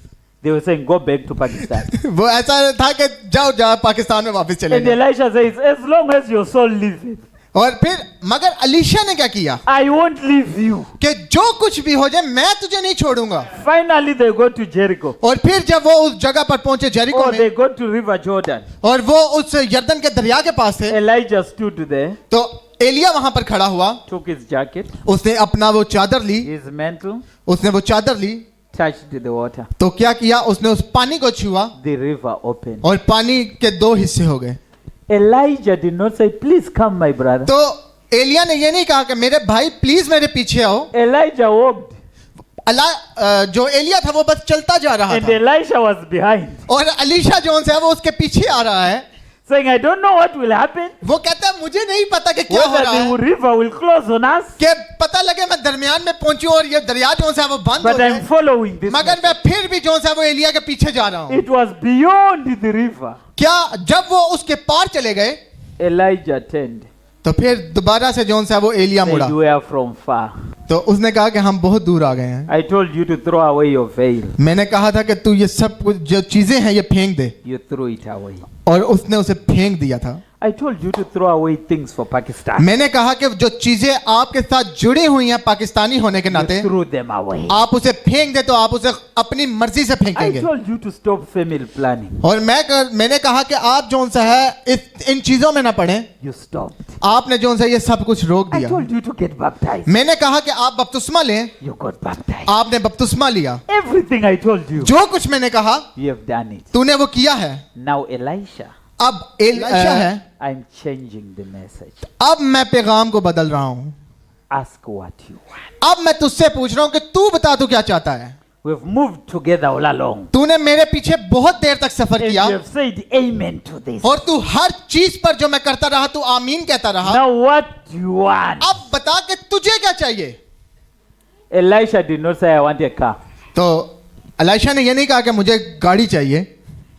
They were saying, go back to Pakistan. वो ऐसा था कि जाओ जाओ पाकिस्तान में वापस चले And जाओ। Elisha says, as long as your soul liveth, और फिर मगर अलीशा ने क्या किया I won't leave you. कि जो कुछ भी हो जाए मैं तुझे नहीं छोड़ूंगा। Finally, they go to Jericho. और फिर जब वो उस जगह पर पहुंचे जेरिको Or में, they go to River Jordan. और वो उस यरदन के दरिया के पास थे, Elijah stood there, तो एलिया वहां पर खड़ा हुआ, took his jacket, उसने अपना वो चादर ली, his mantle, उसने वो चादर ली, touched the water. तो क्या किया उसने उस पानी को छुआ The river opened. और पानी के दो हिस्से हो गए। Elijah did not say, please come, my brother. तो एलिया ने ये नहीं कहा कि मेरे भाई प्लीज मेरे पीछे आओ। Elijah walked, जो एलिया था वो बस चलता जा रहा and था Elisha was behind, और अलीशा जोन्स है वो उसके पीछे आ रहा है। saying, I don't know what will happen, वो कहता है मुझे नहीं पता कि क्या हो whether रहा है, the river will close on us, कि पता लगे मैं दरमियान में पहुंचूं और ये दरिया जोन्स है वो बंद हो but I'm जाए, following this. मगर मैं फिर भी जोन्स है वो एलिया के पीछे जा रहा हूँ। It was beyond the river. क्या जब वो उसके पार चले गए Elijah turned. तो फिर दोबारा से जोन्स है वो एलिया मुड़ा, Said, we are from far. तो उसने कहा कि हम बहुत दूर आ गए हैं। I told you to throw away your veil. मैंने कहा था कि तू ये सब कुछ जो चीजें हैं ये फेंक दे, You threw it away. और उसने उसे फेंक दिया था। I told you to throw away things for Pakistan. मैंने कहा कि जो चीजें आपके साथ जुड़ी हुई हैं पाकिस्तानी होने के नाते, You threw them away. आप उसे फेंक दे तो आप उसे अपनी मर्जी से I फेंकेंगे। told you to stop family planning. और मैंने कहा कि आप जोन सा है इन चीजों में ना पड़े, You stopped. आपने जोन सा ये सब कुछ रोक I दिया। told you to get baptized. मैंने कहा कि आप बपतिस्मा लें, You got baptized. आपने बपतिस्मा लिया। Everything I told you, जो कुछ मैंने कहा you have done it. तूने वो किया है। Now Elisha, अब एलिशा है, I'm changing the message. अब मैं पैगाम को बदल रहा हूँ। Ask what you want. अब मैं तुझसे पूछ रहा हूँ कि तू बता तू क्या चाहता है। We've moved together all along. तूने मेरे पीछे बहुत देर तक सफर And किया you have said amen to this. और तू हर चीज पर जो मैं करता रहा तू आमीन कहता रहा। Now what do you want? अब बता कि तुझे क्या चाहिए। Elisha did not say I want a car. तो एलिशा ने ये नहीं कहा कि मुझे गाड़ी चाहिए,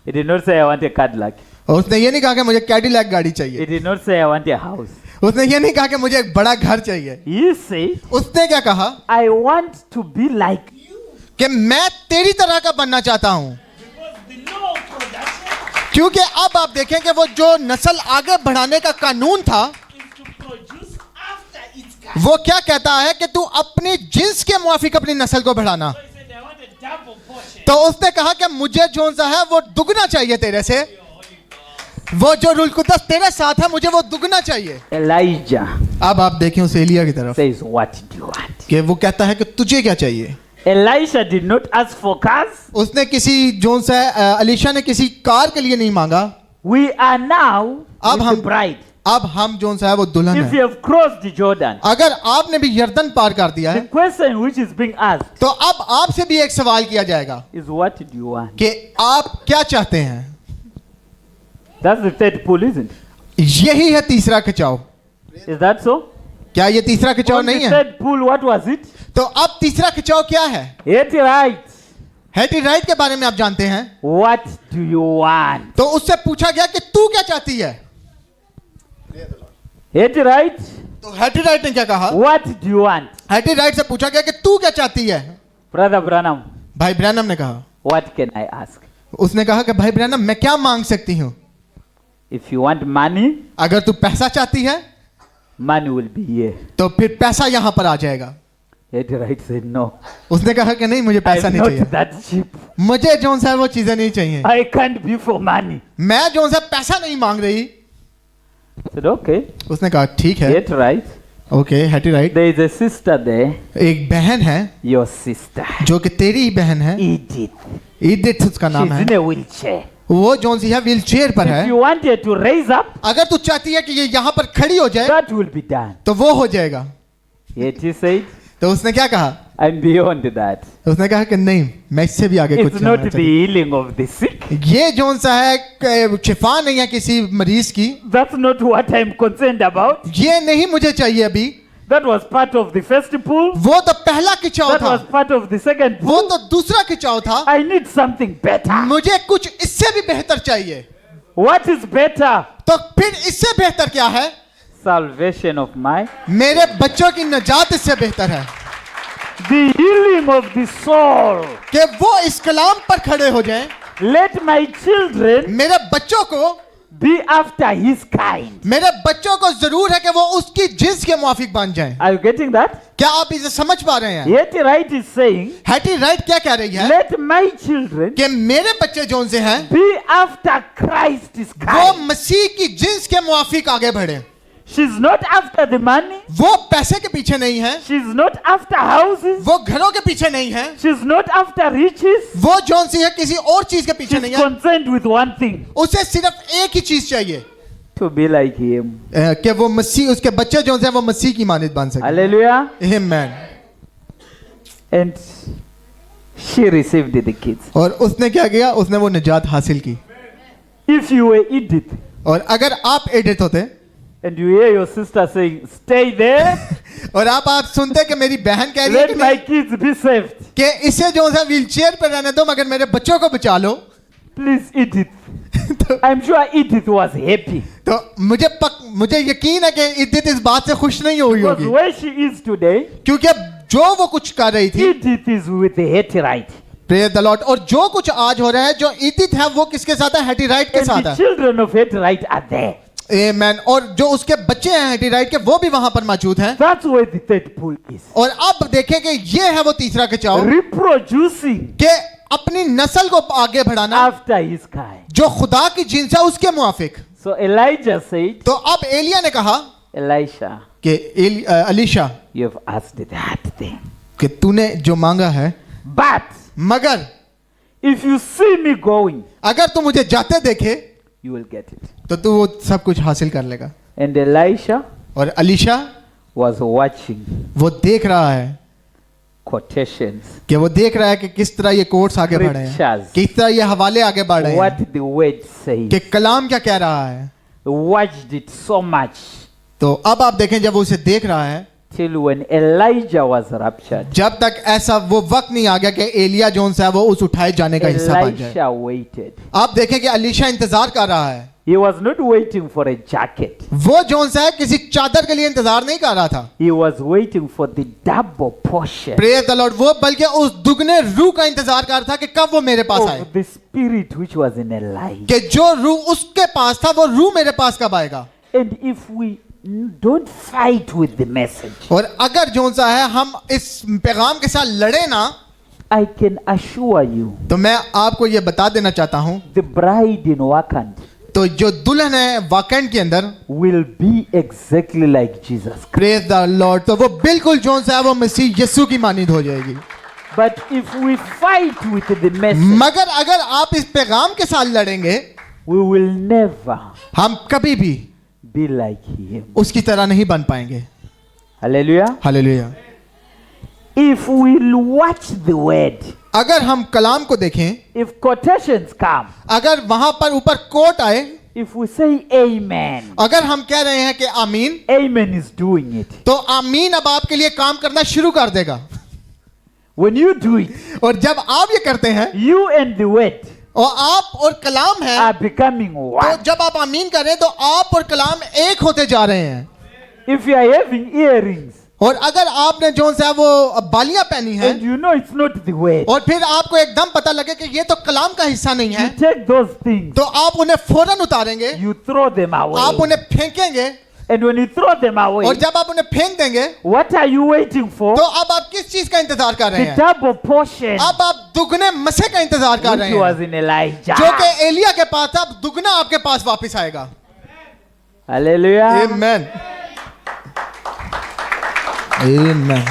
He did not say I want a Cadillac. और उसने ये नहीं कहा कि मुझे कैडिलैक गाड़ी He चाहिए, did not say I want a house. उसने ये नहीं कहा कि मुझे एक बड़ा घर चाहिए। He said, उसने क्या कहा I want to be like you. कि मैं तेरी तरह का बनना चाहता हूं। क्योंकि अब आप देखें कि वो जो नस्ल आगे बढ़ाने का कानून था वो क्या कहता है कि तू अपनी जिन्स के मुआफिक अपनी नस्ल को बढ़ाना। तो उसने कहा कि मुझे जो सा है वो दुगना चाहिए तेरे से, वो जो रूल कुदस तेरे साथ है मुझे वो दुगना चाहिए। Elijah अब आप देखें उस एलिया की तरफ says, what do you want? कि वो कहता है कि तुझे क्या चाहिए। Elisha did not ask for cars. उसने किसी जोन सा अलीशा ने किसी कार के लिए नहीं मांगा। We are now अब with हम- the bride. अब हम जोन सा है वो दुल्हन If है। you have crossed the Jordan, अगर आपने भी यर्दन पार कर दिया the है question which is being asked तो अब आपसे भी एक सवाल किया जाएगा is, what do you want? कि आप क्या चाहते हैं। That's the third pull, isn't it? यही है तीसरा खिंचाव। Is that so? क्या ये तीसरा खिंचाव On नहीं the है? third pull, what was it? तो अब तीसरा खिंचाव क्या है? It right. हेटी राइट के बारे में आप जानते हैं। What do you want? तो उससे पूछा गया कि तू क्या चाहती है। It right. तो हेटी राइट ने क्या कहा? What do you want? Hattie right से पूछा गया कि तू क्या चाहती है। Brother Branham, भाई ब्रैनम ने कहा, what can I ask? उसने कहा कि भाई ब्रैनम मैं क्या मांग सकती हूँ। If you want money, अगर तू पैसा चाहती है money will be here. तो फिर पैसा यहाँ पर आ जाएगा। It right said no. उसने कहा कि नहीं मुझे पैसा I'm नहीं not चाहिए, that cheap. मुझे जोन सा वो चीजें नहीं चाहिए। I can't be for money. मैं जोन सा पैसा नहीं मांग रही। Said okay. उसने कहा ठीक है, It right. Okay Hattie right. There is a sister there, एक बहन है your sister, जो कि तेरी ही बहन है, Edith. ईदित उसका नाम She's है। in a wheelchair. वो जोन सी है व्हील चेयर पर If है। you want her to raise up, अगर तू चाहती है कि ये यहाँ पर खड़ी हो जाए that will be done. तो वो हो जाएगा। Yet he said, तो उसने क्या कहा? I'm beyond that. उसने कहा कि नहीं मैं इससे भी आगे कुछ It's not जानना the healing of the sick. चाहती। ये जोन सा है शिफा नहीं है किसी मरीज की, That's not what I'm concerned about. ये नहीं मुझे चाहिए अभी। That was part of the first pull. वो तो पहला खिंचाव That था, was part of the second वो pull. तो दूसरा खिंचाव था। I need something better. मुझे कुछ इससे भी बेहतर चाहिए। What is better? तो फिर इससे बेहतर क्या है? Salvation of my, मेरे बच्चों की निजात इससे बेहतर है the healing of the soul. कि वो इस कलाम पर खड़े हो जाएं। Let my children मेरे बच्चों को, be after his kind. मेरे बच्चों को जरूर है कि वो उसकी जिन्स के मुआफिक बन जाएं। Are you getting that? क्या आप इसे समझ पा रहे हैं? Yet right is saying, Hattie right क्या कह रही है? let my children कि मेरे बच्चे जो से हैं be after Christ's वो kind. मसीह की जिन्स के मुआफिक आगे बढ़े। She's not after the money. वो पैसे के पीछे नहीं है, She's not after houses. वो घरों के पीछे नहीं है, She's not after riches. वो जौन सी है किसी और चीज के पीछे She's नहीं है। concerned with one thing, उसे सिर्फ एक ही चीज चाहिए to be like him. कि वो मसीह, उसके बच्चे जो हैं वो मसीह की मानद बन सके। Hallelujah. आमीन। And she received the kids. और उसने क्या किया? उसने वो निजात हासिल की। If you were Edith और अगर आप एडिट होते and you hear your sister saying, stay there, और आप सुनते कि मेरी बहन कह रही है let my kids be saved. कि इसे जो है व्हील चेयर पर रहने दो मगर मेरे बच्चों को बचा लो, Please, Edith. तो, I'm sure Edith was happy. तो मुझे यकीन है कि इद्दित इस बात से खुश नहीं हुई Because होगी, where she is today, क्योंकि जो वो कुछ कर रही थी, Edith is with the Hittite. Praise the Lord, और जो कुछ आज हो रहा है, जो इद्दित है वो किसके साथ है? हैटी राइट के And साथ the है। children of Hittite are there. आमीन। और जो उसके बच्चे हैं हैटी राइट के वो भी वहां पर मौजूद हैं। That's where the third pull is. और अब देखें कि ये है वो तीसरा खिंचाव Reproducing कि अपनी नस्ल को आगे बढ़ाना after his kind. जो खुदा की जिन्स है उसके मुआफिक। So Elijah said, तो अब एलिया ने कहा Elisha, कि Alisha you have asked that thing. कि तूने जो मांगा है, But मगर if you see me going, अगर तू मुझे जाते देखे you will get it. तो तू वो सब कुछ हासिल कर लेगा। And Elisha और अलीशा was watching वो देख रहा है quotations, कि वो देख रहा है कि किस तरह ये कोट्स आगे बढ़ रहे हैं, Scriptures. किस तरह ये हवाले आगे बढ़ रहे what हैं, the word says. कि कलाम क्या कह रहा है। Watched it so much तो अब आप देखें जब वो उसे देख रहा है, till when Elijah was raptured. जब तक ऐसा वो वक्त नहीं आ गया कि एलिया जोन्स है वो उस उठाए जाने का हिस्सा बन जाए। Elisha waited. आप देखें कि अलीशा इंतजार कर रहा है। He was not waiting for a jacket. वो जोन्स है किसी चादर के लिए इंतजार नहीं कर रहा था, He was waiting for the double portion praise the Lord, वो बल्कि उस दुगने रूह का इंतजार कर रहा था कि कब वो मेरे पास आए, of the spirit which was in Elijah. कि जो रूह उसके पास था वो रूह मेरे पास कब आएगा। And if we don't fight with the message, और अगर जोन सा है हम इस पैगाम के साथ लड़े ना, I can assure you, तो मैं आपको ये बता देना चाहता हूं, the bride in Wakand तो जो दुल्हन है वाकंड के अंदर, will be exactly like Jesus. Praise the Lord, तो वो बिल्कुल जोन सा है वो मसीह यीशु की मानिंद हो जाएगी। But if we fight with the message, मगर अगर आप इस पैगाम के साथ लड़ेंगे, we will never हम कभी भी be like him. उसकी तरह नहीं बन पाएंगे। Hallelujah. Hallelujah. If we watch the word, अगर हम कलाम को देखें, if quotations come, अगर वहां पर ऊपर कोट आए, if we say amen, अगर हम कह रहे हैं कि आमीन, amen is doing it. तो आमीन अब आपके लिए काम करना शुरू कर देगा। When you do it, और जब आप ये करते हैं you and the word और आप और कलाम है, are becoming तो one. जब आप आमीन करें तो आप और कलाम एक होते जा रहे हैं। If you are having earrings और अगर आपने जो सा वो बालियां पहनी हैं and you know it's not the word, और फिर आपको एकदम पता लगे कि ये तो कलाम का हिस्सा नहीं you है, take those things, तो आप उन्हें फौरन उतारेंगे, you throw them आप away. उन्हें फेंकेंगे, And when you throw them away, और जब आप उन्हें फेंक देंगे what are you waiting for? तो अब आप किस चीज का इंतजार कर रहे The हैं? double portion अब आप दुगने मसे का इंतजार कर which रहे was हैं, in Elijah. जो कि एलिया के पास था, अब दुगना आपके पास वापस आएगा। Hallelujah. आमीन, आमीन।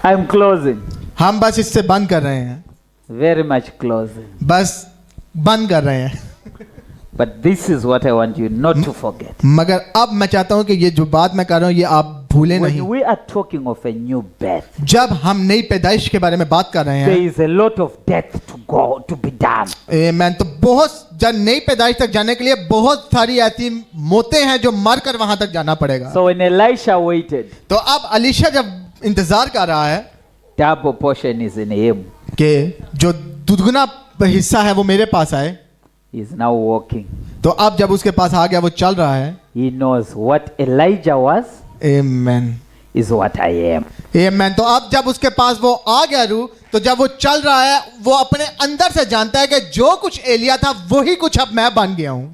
I'm closing. हम बस इससे बंद कर रहे हैं, Very much closing. बस बंद कर रहे हैं। But this is what I want you not to forget. मगर अब मैं चाहता हूं कि ये जो बात मैं कर रहा हूं ये आप भूले When नहीं। we are talking of a new birth, जब हम नई पैदाइश के बारे में बात कर रहे there हैं, is a lot of death to be done. आमेन, तो बहुत नई पैदाइश तक जाने के लिए बहुत सारी ऐसी मौतें हैं जो मर कर वहां तक जाना पड़ेगा। So when Elisha waited, तो अब अलीशा जब इंतजार कर रहा है double portion is in him. कि जो दुगना हिस्सा है वो मेरे पास आए, He is now walking. तो अब जब उसके पास आ गया, वो चल रहा है। He knows what Elijah was amen, is what I am. आमेन। तो अब जब उसके पास वो आ गया रू, तो जब वो चल रहा है, वो अपने अंदर से जानता है कि जो कुछ एलिया था वही कुछ अब मैं बन गया हूं।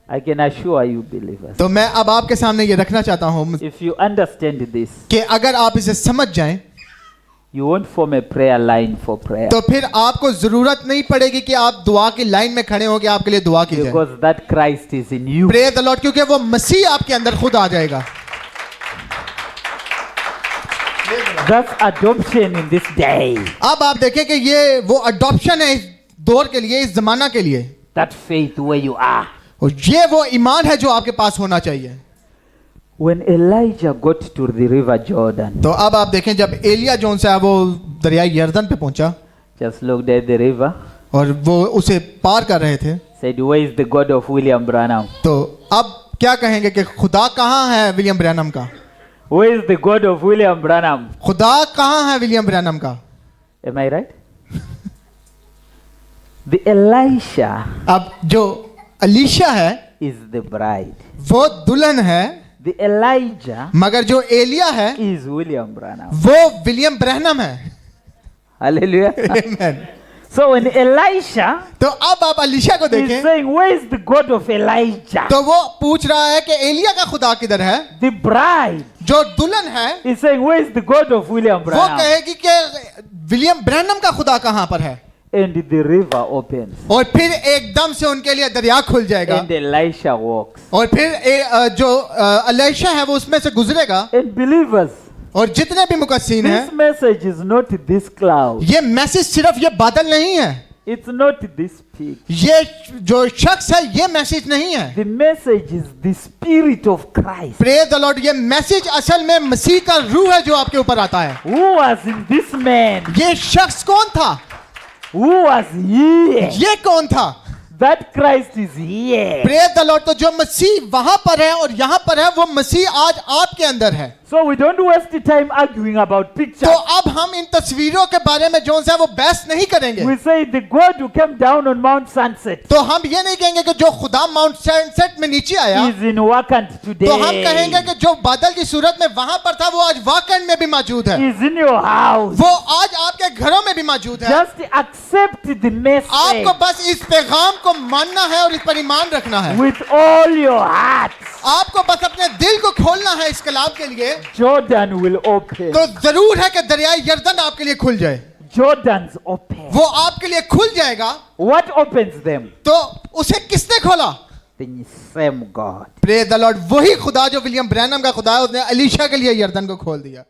I can assure you, believers, तो मैं अब आपके सामने ये रखना चाहता हूं if you understand this, कि अगर आप इसे समझ जाएं, you won't form a prayer line for prayer. तो फिर आपको जरूरत नहीं पड़ेगी कि आप दुआ की लाइन में खड़े हो कि आपके लिए दुआ की जाए। Because that Christ is in you. Praise the Lord, क्योंकि वो मसीह आपके अंदर खुद आ जाएगा। That's adoption in this day. अब आप देखें कि ये वो अडॉप्शन है इस दौर के लिए, इस जमाना के लिए, That faith where you are. और ये वो ईमान है जो आपके पास होना चाहिए। When Elijah got to the river Jordan, तो अब आप देखें जब एलिया जोन से वो दरिया यर्दन पे पहुंचा just looked at the river, और वो उसे पार कर रहे थे, said, where is the God of William Branham? तो अब क्या कहेंगे कि खुदा कहाँ है विलियम ब्रैनम का? Where is the God of William Branham? खुदा कहाँ है विलियम ब्रैनम का? Am I right? The Elisha अब जो अलीशा है is the bride. वो दुल्हन है, The Elijah मगर जो एलिया है is William Branham. वो विलियम ब्रैनम है। Hallelujah. Amen. So when Elisha तो अब आप अलीशा को is देखें, saying, where is the God of Elijah? तो वो पूछ रहा है कि एलिया का खुदा किधर है? The bride जो दुल्हन है is saying, where is the God of William वो Branham? कहेगी कि विलियम ब्रैनम का खुदा कहाँ पर है? And the river opens. और फिर एकदम से उनके लिए दरिया खुल जाएगा, And Elisha walks. और फिर जो अलीशा है वो उसमें से गुजरेगा। And believers, और जितने भी मुकस्सीन this हैं, message is not this cloud. ये मैसेज सिर्फ ये बादल नहीं है, It's not this pig. ये जो शख्स है ये मैसेज नहीं है। The message is the spirit of Christ. Praise the Lord, ये मैसेज असल में मसीह का रूह है जो आपके ऊपर आता है। Who was in this man? ये शख्स कौन था? Who was here? ये कौन था? That Christ is here. Praise the Lord, तो जो मसीह वहां पर है और यहाँ पर है, वो मसीह आज आपके अंदर है। So we don't waste time arguing about pictures. तो अब हम इन तस्वीरों के बारे में जो है वो बहस नहीं करेंगे। We say the God who came down on Mount Sunset तो हम ये नहीं कहेंगे कि जो खुदा माउंट सनसेट में नीचे आया, is in Wakant today. तो हम कहेंगे कि जो बादल की सूरत में वहां पर था वो आज वाकई में भी मौजूद है, Is in your house. वो आज आपके घरों में भी मौजूद है। Just accept the message आपको बस इस पैगाम को मानना है और इस पर ईमान रखना है। with all your heart. आपको बस अपने दिल को खोलना है इस कलाम के लिए। Jordan will open. तो जरूर है कि दरिया यर्दन आपके लिए खुल जाए। Jordan's open. वो आपके लिए खुल जाएगा। What opens them? तो उसे किसने खोला? The same God. Praise the Lord, वही खुदा जो विलियम ब्रैनम का खुदा है, उसने अलीशा के लिए यर्दन को खोल दिया।